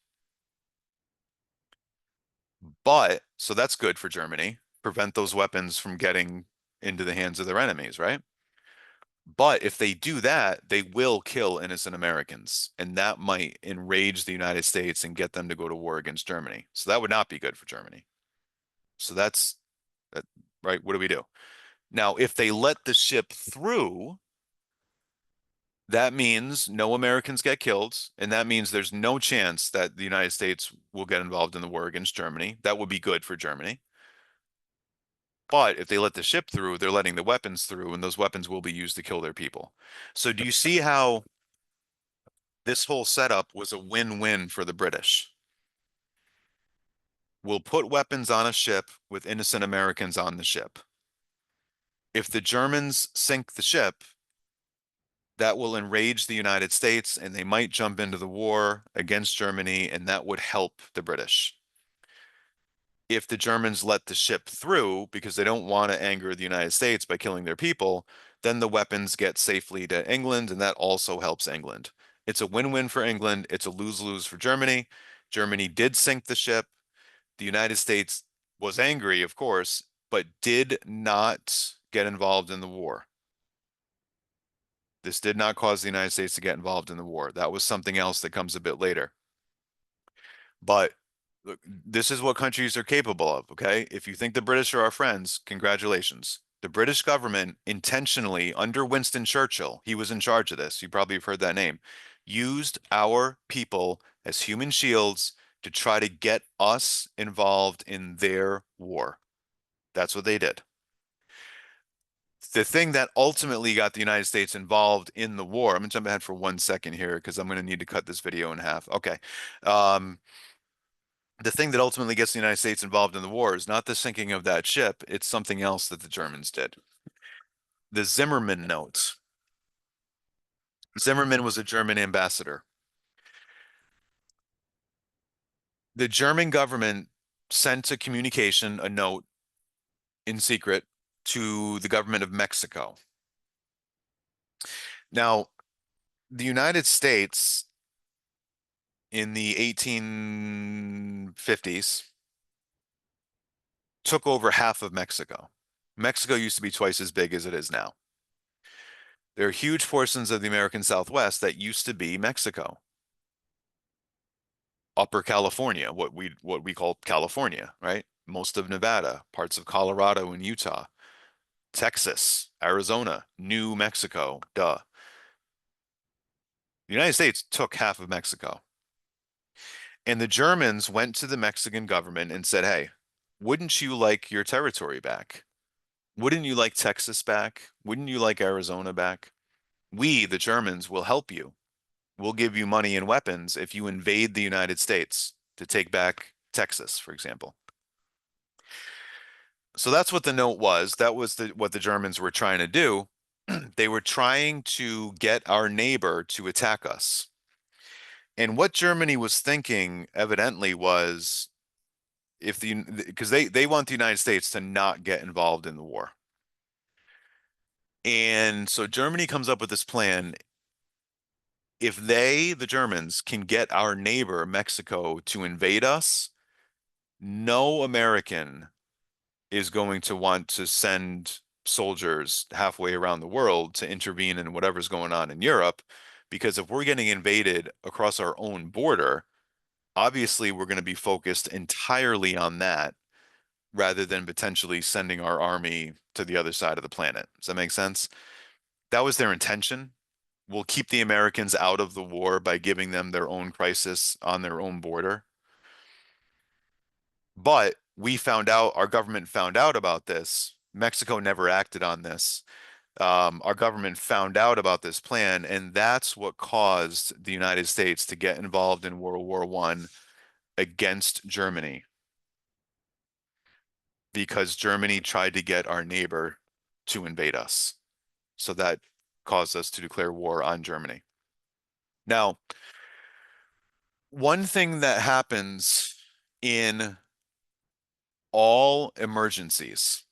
But, so that's good for Germany, prevent those weapons from getting into the hands of their enemies, right? But if they do that, they will kill innocent Americans, and that might enrage the United States and get them to go to war against Germany. So that would not be good for Germany. So that's that, right? What do we do? Now, if they let the ship through, that means no Americans get killed, and that means there's no chance that the United States will get involved in the war against Germany. That would be good for Germany. But if they let the ship through, they're letting the weapons through, and those weapons will be used to kill their people. So do you see how this whole setup was a win-win for the British? We'll put weapons on a ship with innocent Americans on the ship. If the Germans sink the ship, that will enrage the United States and they might jump into the war against Germany, and that would help the British. If the Germans let the ship through because they don't want to anger the United States by killing their people, then the weapons get safely to England, and that also helps England. It's a win-win for England. It's a lose-lose for Germany. Germany did sink the ship. The United States was angry, of course, but did not get involved in the war. This did not cause the United States to get involved in the war. That was something else that comes a bit later. But look, this is what countries are capable of, okay? If you think the British are our friends, congratulations. The British government intentionally, under Winston Churchill, he was in charge of this, you probably have heard that name, used our people as human shields to try to get us involved in their war. That's what they did. The thing that ultimately got the United States involved in the war, I'm gonna jump ahead for 1 second here because I'm gonna need to cut this video in half. Okay. Um, the thing that ultimately gets the United States involved in the war is not the sinking of that ship, it's something else that the Germans did. The Zimmermann note. Zimmermann was a German ambassador. The German government sent a communication, a note in secret to the government of Mexico. Now, the United States in the 1850s took over half of Mexico. Mexico used to be twice as big as it is now. There are huge portions of the American Southwest that used to be Mexico. Upper California, what we call California, right? Most of Nevada, parts of Colorado and Utah, Texas, Arizona, New Mexico, duh. The United States took half of Mexico. And the Germans went to the Mexican government and said, "Hey, wouldn't you like your territory back? Wouldn't you like Texas back? Wouldn't you like Arizona back? We, the Germans, will help you. We'll give you money and weapons if you invade the United States to take back Texas, for example." So that's what the note was. That was what the Germans were trying to do. They were trying to get our neighbor to attack us. And what Germany was thinking, evidently, was if because they want the United States to not get involved in the war. And so Germany comes up with this plan. If they, the Germans, can get our neighbor, Mexico, to invade us, no American is going to want to send soldiers halfway around the world to intervene in whatever's going on in Europe. Because if we're getting invaded across our own border, obviously we're going to be focused entirely on that rather than potentially sending our army to the other side of the planet. Does that make sense? That was their intention. We'll keep the Americans out of the war by giving them their own crisis on their own border. But we found out, our government found out about this. Mexico never acted on this. Our government found out about this plan, and that's what caused the United States to get involved in World War I against Germany. because Germany tried to get our neighbor to invade us. So that caused us to declare war on Germany. Now, one thing that happens in all emergencies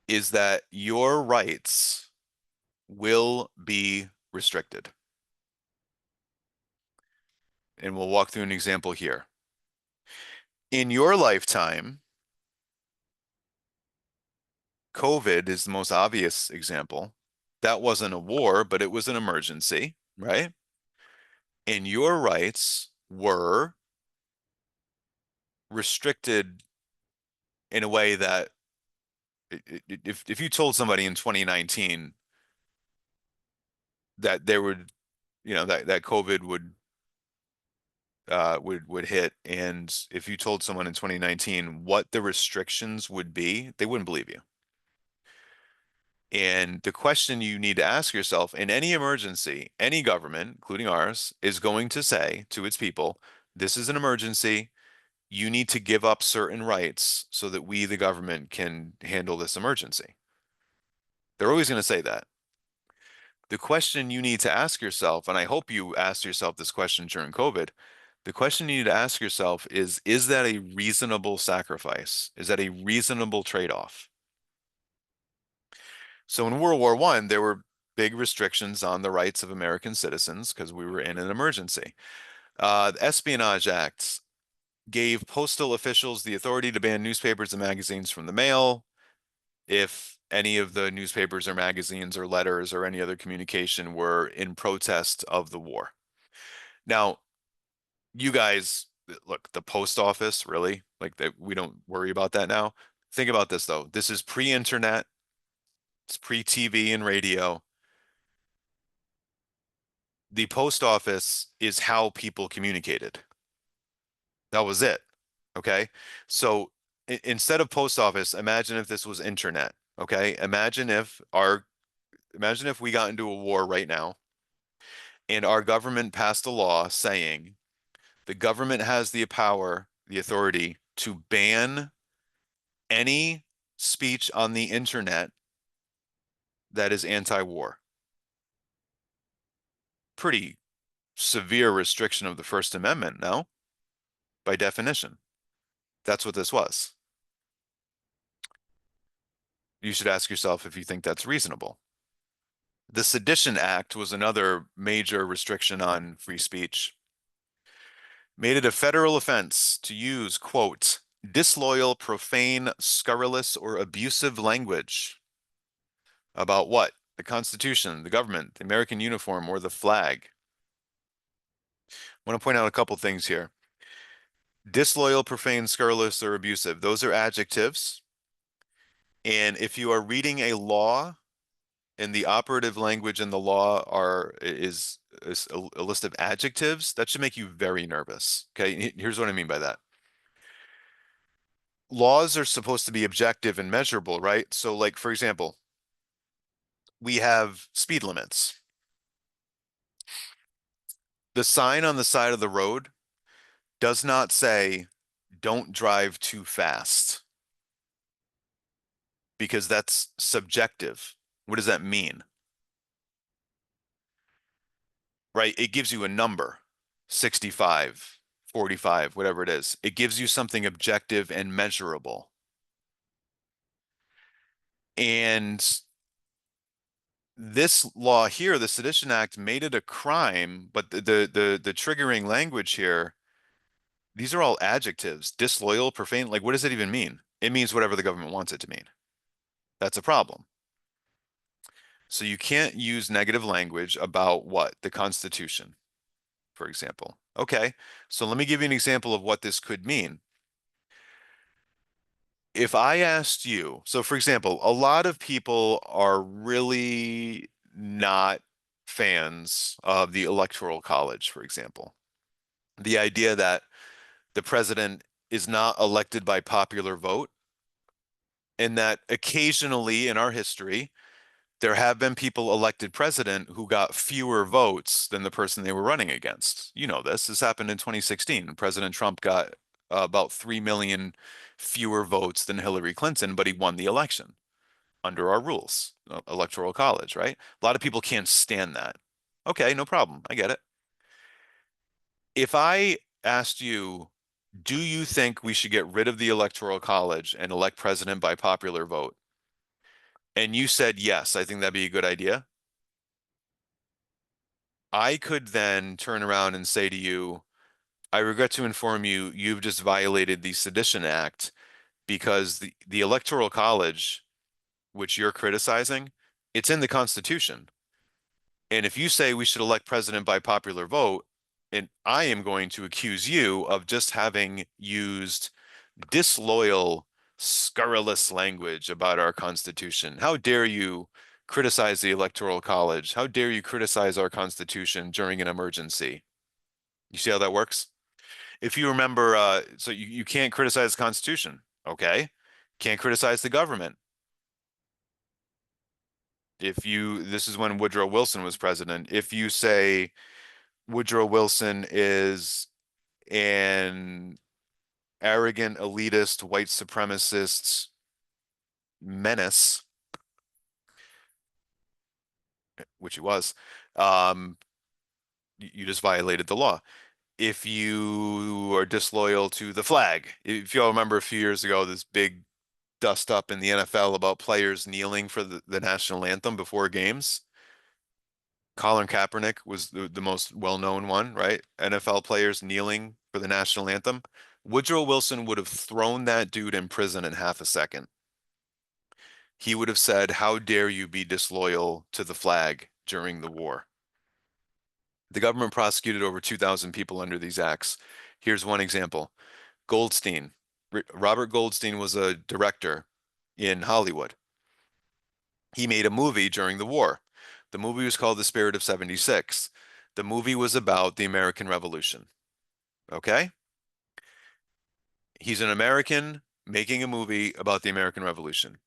is that your rights will be restricted. And we'll walk through an example here. In your lifetime, COVID is the most obvious example. That wasn't a war, but it was an emergency, right? And your rights were restricted in a way that if you told somebody in 2019 that there would, that COVID would hit, and if you told someone in 2019 what the restrictions would be, they wouldn't believe you. And the question you need to ask yourself in any emergency, any government, including ours, is going to say to its people, this is an emergency. You need to give up certain rights so that we, the government, can handle this emergency. They're always going to say that. The question you need to ask yourself, and I hope you asked yourself this question during COVID, the question you need to ask yourself is that a reasonable sacrifice? Is that a reasonable trade-off? So in World War I, there were big restrictions on the rights of American citizens because we were in an emergency. The Espionage Act gave postal officials the authority to ban newspapers and magazines from the mail if any of the newspapers or magazines or letters or any other communication were in protest of the war. Now, you guys, look, the post office, really, like that, we don't worry about that now. Think about this though. This is pre-internet, it's pre-TV and radio. The post office is how people communicated. That was it. Okay. So instead of post office, imagine if this was internet. Okay. Imagine if we got into a war right now and our government passed a law saying the government has the power, the authority to ban any speech on the internet that is anti-war. Pretty severe restriction of the First Amendment, no? By definition. That's what this was. You should ask yourself if you think that's reasonable. The Sedition Act was another major restriction on free speech. Made it a federal offense to use, quote, disloyal, profane, scurrilous, or abusive language about what? The Constitution, the government, the American uniform, or the flag. I want to point out a couple things here. Disloyal, profane, scurrilous, or abusive. Those are adjectives. And if you are reading a law and the operative language in the law is a list of adjectives, that should make you very nervous. Okay, here's what I mean by that. Laws are supposed to be objective and measurable, right? So like, for example, we have speed limits. The sign on the side of the road does not say, don't drive too fast, because that's subjective. What does that mean? Right? It gives you a number, 65, 45, whatever it is. It gives you something objective and measurable. And this law here, the Sedition Act, made it a crime, but the triggering language here, these are all adjectives. Disloyal, profane, like what does it even mean? It means whatever the government wants it to mean. That's a problem. So you can't use negative language about what? The Constitution, for example. Okay, so let me give you an example of what this could mean. If I asked you, so for example, a lot of people are really not fans of the Electoral College, for example. The idea that the president is not elected by popular vote, and that occasionally in our history, there have been people elected president who got fewer votes than the person they were running against. You know this. This happened in 2016. President Trump got about 3 million fewer votes than Hillary Clinton, but he won the election under our rules, electoral college, right? A lot of people can't stand that. Okay, no problem. I get it. If I asked you, do you think we should get rid of the electoral college and elect president by popular vote? And you said, yes, I think that'd be a good idea. I could then turn around and say to you, I regret to inform you, you've just violated the Sedition Act because the Electoral College, which you're criticizing, it's in the Constitution. And if you say we should elect president by popular vote, and I am going to accuse you of just having used disloyal, scurrilous language about our Constitution. How dare you criticize the Electoral College? How dare you criticize our Constitution during an emergency? You see how that works? If you remember, so you can't criticize the Constitution, okay? Can't criticize the government. This is when Woodrow Wilson was president. If you say Woodrow Wilson is an arrogant, elitist, white supremacist menace, which he was, um, you just violated the law. If you are disloyal to the flag, if you all remember a few years ago, this big dust up in the NFL about players kneeling for the national anthem before games. Colin Kaepernick was the most well-known one, right? NFL players kneeling for the national anthem. Woodrow Wilson would have thrown that dude in prison in half a second. He would have said, how dare you be disloyal to the flag during the war? The government prosecuted over 2,000 people under these acts. Here's one example. Goldstein. Robert Goldstein was a director in Hollywood. He made a movie during the war. The movie was called The Spirit of 76. The movie was about the American Revolution. Okay? He's an American making a movie about the American Revolution.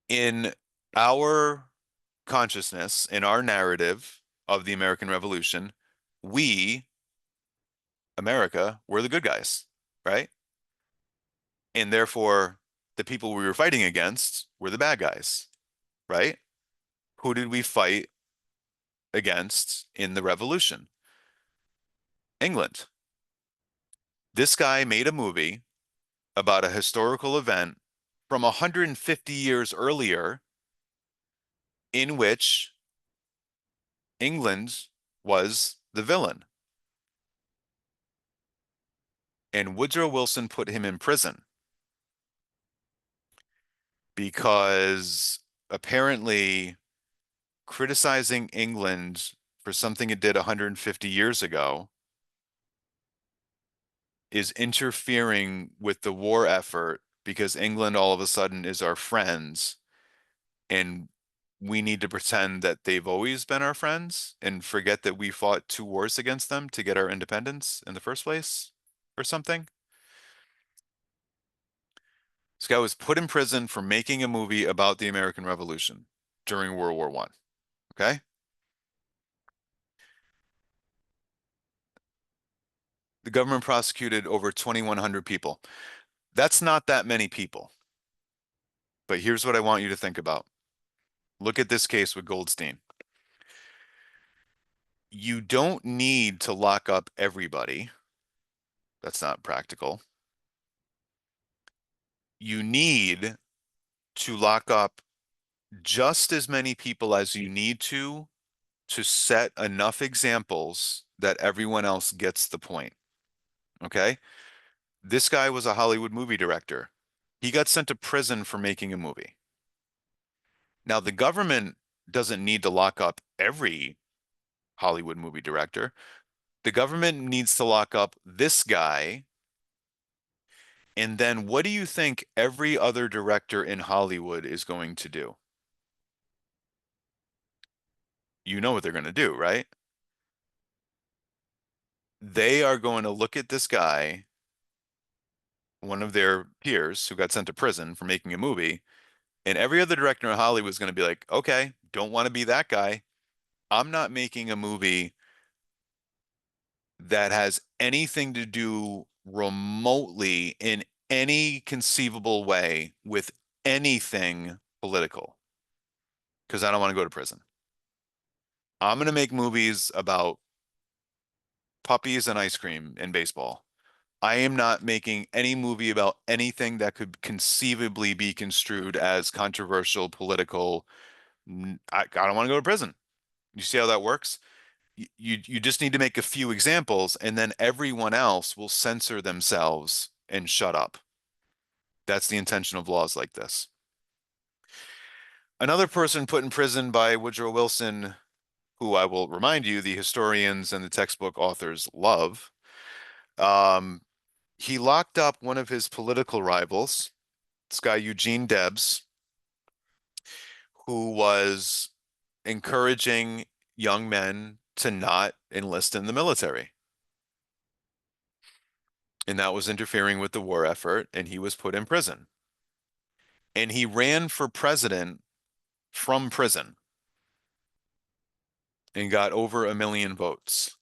In our consciousness, in our narrative of the American Revolution, we, America, were the good guys, right? And therefore, the people we were fighting against were the bad guys, right? Who did we fight against in the revolution? England. This guy made a movie about a historical event from 150 years earlier in which England was the villain. And Woodrow Wilson put him in prison because apparently criticizing England for something it did 150 years ago is interfering with the war effort because England all of a sudden is our friends and we need to pretend that they've always been our friends and forget that we fought two wars against them to get our independence in the first place or something. This guy was put in prison for making a movie about the American Revolution during World War One. Okay? The government prosecuted over 2,100 people. That's not that many people. But here's what I want you to think about. Look at this case with Goldstein. You don't need to lock up everybody. That's not practical. You need to lock up just as many people as you need to set enough examples that everyone else gets the point. Okay? This guy was a Hollywood movie director. He got sent to prison for making a movie. Now, the government doesn't need to lock up every Hollywood movie director. The government needs to lock up this guy. And then what do you think every other director in Hollywood is going to do? You know what they're going to do, right? They are going to look at this guy, one of their peers who got sent to prison for making a movie, and every other director in Hollywood is going to be like, okay, don't want to be that guy. I'm not making a movie that has anything to do remotely in any conceivable way with anything political, because I don't want to go to prison. I'm going to make movies about puppies and ice cream and baseball. I am not making any movie about anything that could conceivably be construed as controversial, political. I don't want to go to prison. You see how that works? You just need to make a few examples, and then everyone else will censor themselves and shut up. That's the intention of laws like this. Another person put in prison by Woodrow Wilson, who I will remind you, the historians and the textbook authors love. Um, he locked up one of his political rivals, this guy Eugene Debs, who was encouraging young men to not enlist in the military. And that was interfering with the war effort, and he was put in prison. And he ran for president from prison and got over 1 million votes,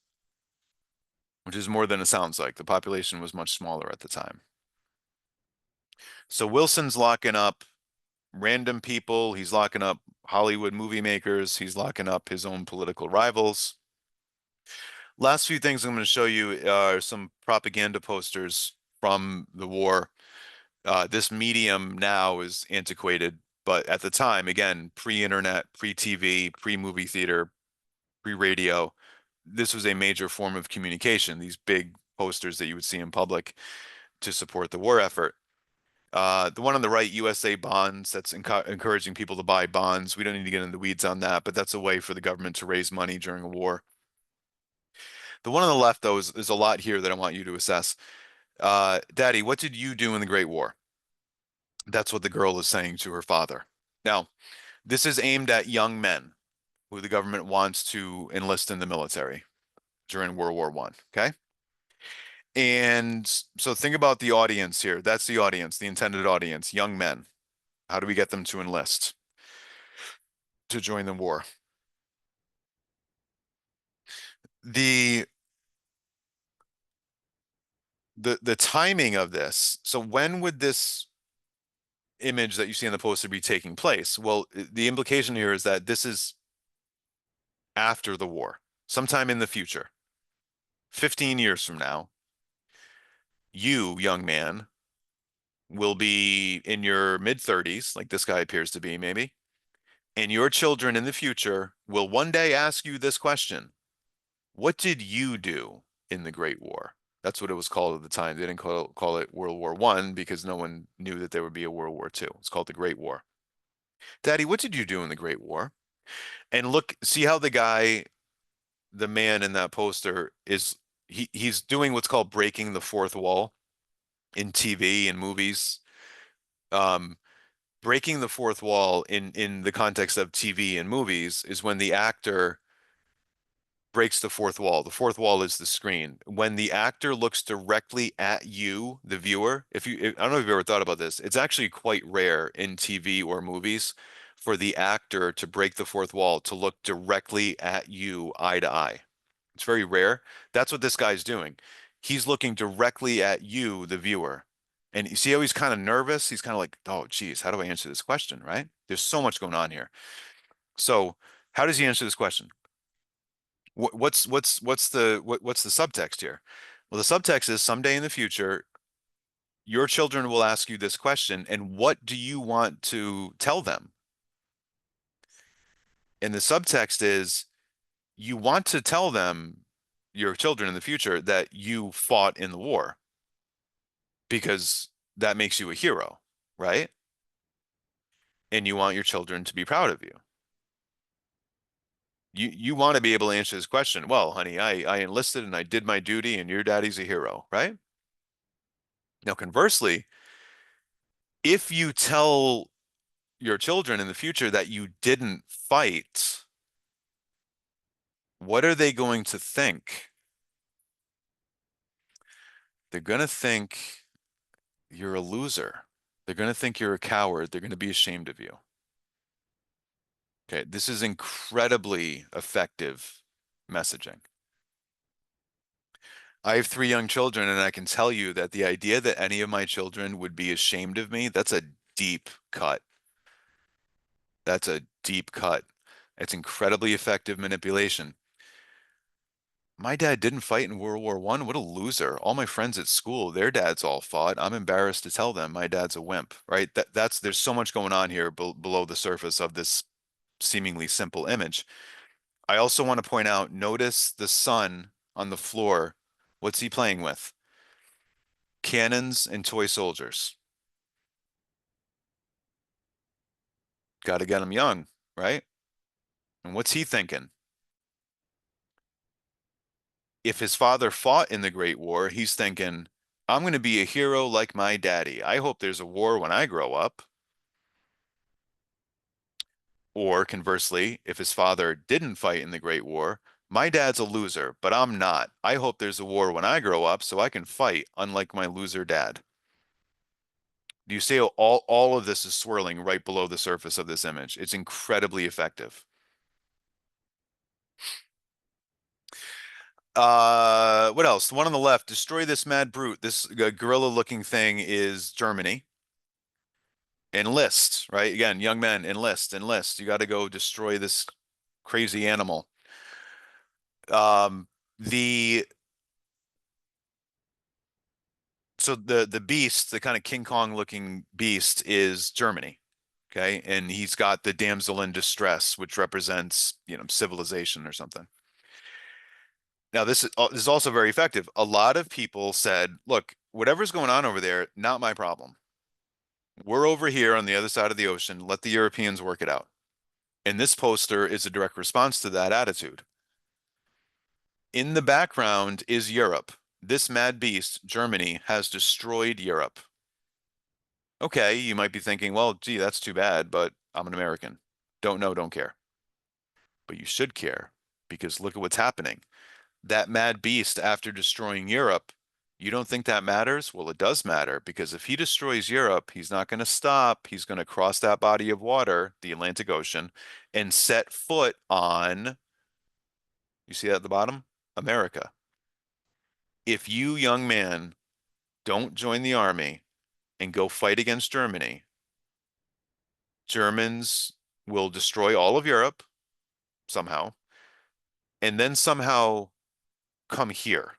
which is more than it sounds like. The population was much smaller at the time. So Wilson's locking up random people. He's locking up Hollywood movie makers. He's locking up his own political rivals. Last few things I'm going to show you are some propaganda posters from the war. This medium now is antiquated, but at the time, again, pre-internet, pre-TV, pre-movie theater, pre-radio, this was a major form of communication, these big posters that you would see in public to support the war effort. The one on the right, USA bonds, that's encouraging people to buy bonds. We don't need to get into the weeds on that, but that's a way for the government to raise money during a war. The one on the left, though, is a lot here that I want you to assess. Daddy, what did you do in the Great War? That's what the girl is saying to her father. Now, this is aimed at young men who the government wants to enlist in the military during World War I. Okay. And so think about the audience here. That's the audience, the intended audience, young men. How do we get them to enlist to join the war? The the timing of this. So when would this image that you see in the poster be taking place? Well, the implication here is that this is after the war, sometime in the future, 15 years from now. You, young man, will be in your mid 30s, like this guy appears to be, maybe. And your children in the future will one day ask you this question: what did you do in the Great War? That's what it was called at the time. They didn't call it World War I because no one knew that there would be a World War II. It's called the Great War. Daddy, what did you do in the Great War? And look, see how the guy, the man in that poster is he's doing what's called breaking the fourth wall in TV and movies. Um, Breaking the fourth wall in the context of TV and movies is when the actor breaks the fourth wall. The fourth wall is the screen. When the actor looks directly at you, the viewer, I don't know if you've ever thought about this, it's actually quite rare in TV or movies for the actor to break the fourth wall, to look directly at you eye to eye. It's very rare. That's what this guy's doing. He's looking directly at you, the viewer. And you see how he's kind of nervous? He's kind of like, oh, geez, how do I answer this question, right? There's so much going on here. So, how does he answer this question? What's the subtext here? Well, the subtext is someday in the future, your children will ask you this question, and what do you want to tell them? And the subtext is you want to tell them, your children in the future, that you fought in the war because that makes you a hero, right? And you want your children to be proud of you. You want to be able to answer this question. Well, honey, I enlisted and I did my duty, and your daddy's a hero, right? Now, conversely, if you tell your children in the future that you didn't fight, what are they going to think? They're going to think you're a loser. They're going to think you're a coward. They're going to be ashamed of you. Okay, this is incredibly effective messaging. I have three young children, and I can tell you that the idea that any of my children would be ashamed of me, that's a deep cut. That's a deep cut. It's incredibly effective manipulation. My dad didn't fight in World War One. What a loser. All my friends at school, their dads all fought. I'm embarrassed to tell them my dad's a wimp, right? That's there's so much going on here below the surface of this seemingly simple image. I also want to point out, notice the son on the floor. What's he playing with? Cannons and toy soldiers. Got to get him young, right? And what's he thinking? If his father fought in the Great War, he's thinking, I'm going to be a hero like my daddy. I hope there's a war when I grow up. Or conversely, if his father didn't fight in the Great War, my dad's a loser, but I'm not. I hope there's a war when I grow up so I can fight, unlike my loser dad. Do you see how all of this is swirling right below the surface of this image? It's incredibly effective. What else? The one on the left, destroy this mad brute. This gorilla-looking thing is Germany. Enlist, right? Again, young men, enlist, enlist. You got to go destroy this crazy animal. Um, the so the beast, the kind of King Kong looking beast is Germany. Okay. And he's got the damsel in distress, which represents, civilization or something. Now, this is also very effective. A lot of people said, look, whatever's going on over there, not my problem. We're over here on the other side of the ocean. Let the Europeans work it out. And this poster is a direct response to that attitude. In the background is Europe. This mad beast, Germany, has destroyed Europe. Okay, you might be thinking, well, gee, that's too bad, but I'm an American. Don't know, don't care. But you should care because look at what's happening. That mad beast, after destroying Europe, you don't think that matters? Well, it does matter because if he destroys Europe, he's not going to stop. He's going to cross that body of water, the Atlantic Ocean, and set foot on, you see that at the bottom? America. If you, young man, don't join the army and go fight against Germany, Germans will destroy all of Europe somehow, and then somehow come here.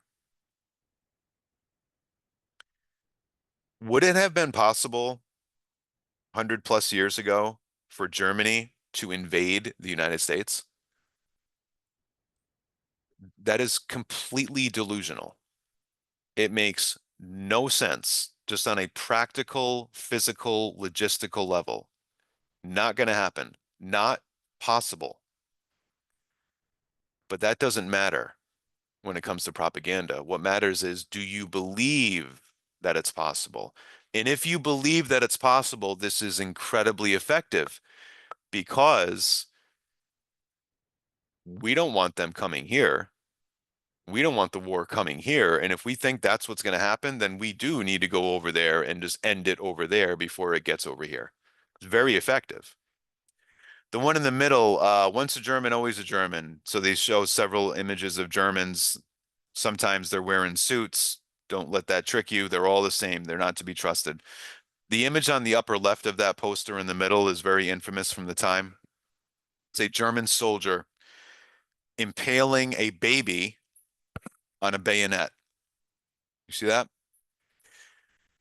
Would it have been possible 100 plus years ago for Germany to invade the United States? That is completely delusional. It makes no sense just on a practical, physical, logistical level. Not going to happen. Not possible. But that doesn't matter when it comes to propaganda. What matters is, do you believe that it's possible? And if you believe that it's possible, this is incredibly effective because we don't want them coming here. We don't want the war coming here. And if we think that's what's going to happen, then we do need to go over there and just end it over there before it gets over here. It's very effective. The one in the middle, once a German, always a German. So they show several images of Germans. Sometimes they're wearing suits. Don't let that trick you. They're all the same. They're not to be trusted. The image on the upper left of that poster in the middle is very infamous from the time. It's a German soldier impaling a baby on a bayonet. You see that?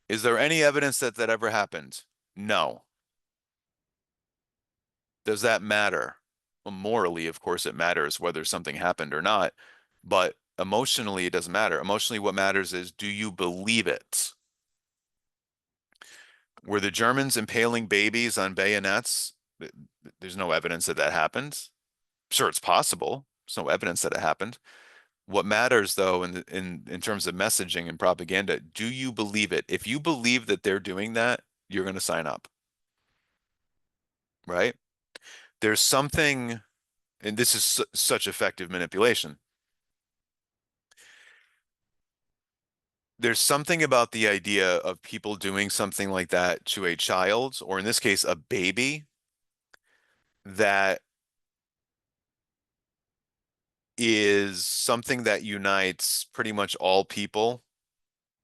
Is there any evidence that that ever happened? No. Does that matter? Well, morally, of course, it matters whether something happened or not, but emotionally, it doesn't matter. Emotionally, what matters is, do you believe it? Were the Germans impaling babies on bayonets? There's no evidence that that happened. Sure, it's possible. There's no evidence that it happened. What matters, though, in terms of messaging and propaganda, do you believe it? If you believe that they're doing that, you're going to sign up, right? There's something, and this is such effective manipulation. There's something about the idea of people doing something like that to a child, or in this case, a baby, that is something that unites pretty much all people,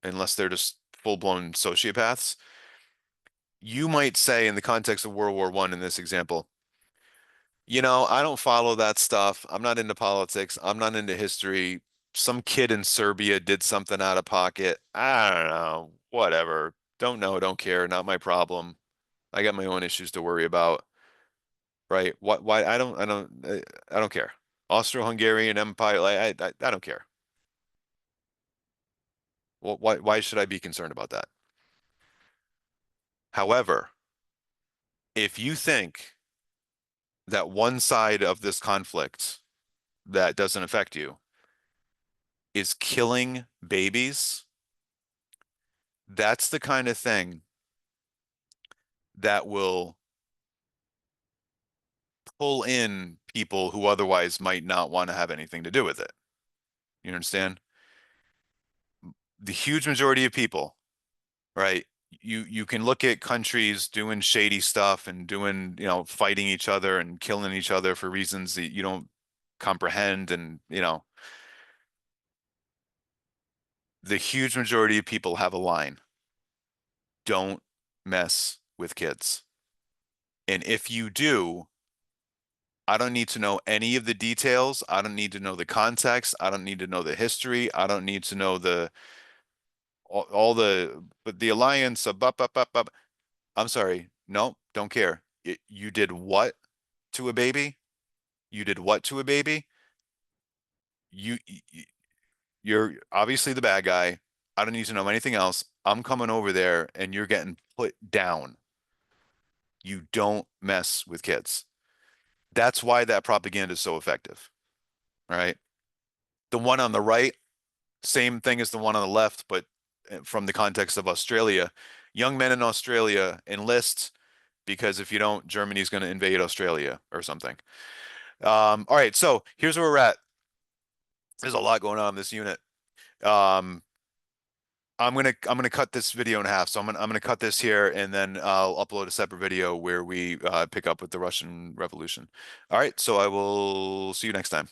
unless they're just full-blown sociopaths. You might say, in the context of World War One in this example, I don't follow that stuff. I'm not into politics. I'm not into history. Some kid in Serbia did something out of pocket. I don't know. Whatever. Don't know. Don't care. Not my problem. I got my own issues to worry about. Right? What? Why? I don't care. Austro-Hungarian Empire. Like, I don't care. Well, why should I be concerned about that? However, if you think that one side of this conflict that doesn't affect you is killing babies, that's the kind of thing that will pull in people who otherwise might not want to have anything to do with it. You understand? The huge majority of people, right? You can look at countries doing shady stuff and doing, fighting each other and killing each other for reasons that you don't comprehend, and the huge majority of people have a line: don't mess with kids. And if you do, I don't need to know any of the details. I don't need to know the context. I don't need to know the history. I don't need to know all the but the alliance of up. I'm sorry. No, don't care. You did what to a baby? You did what to a baby? You you're obviously the bad guy. I don't need to know anything else. I'm coming over there and you're getting put down. You don't mess with kids. That's why that propaganda is so effective, right? The one on the right, same thing as the one on the left, but from the context of Australia. Young men in Australia enlist because if you don't, Germany's going to invade Australia or something. All right, so here's where we're at. There's a lot going on in this unit. Um, I'm gonna cut this video in half. So I'm gonna cut this here, and then I'll upload a separate video where we pick up with the Russian Revolution. All right, so I will see you next time.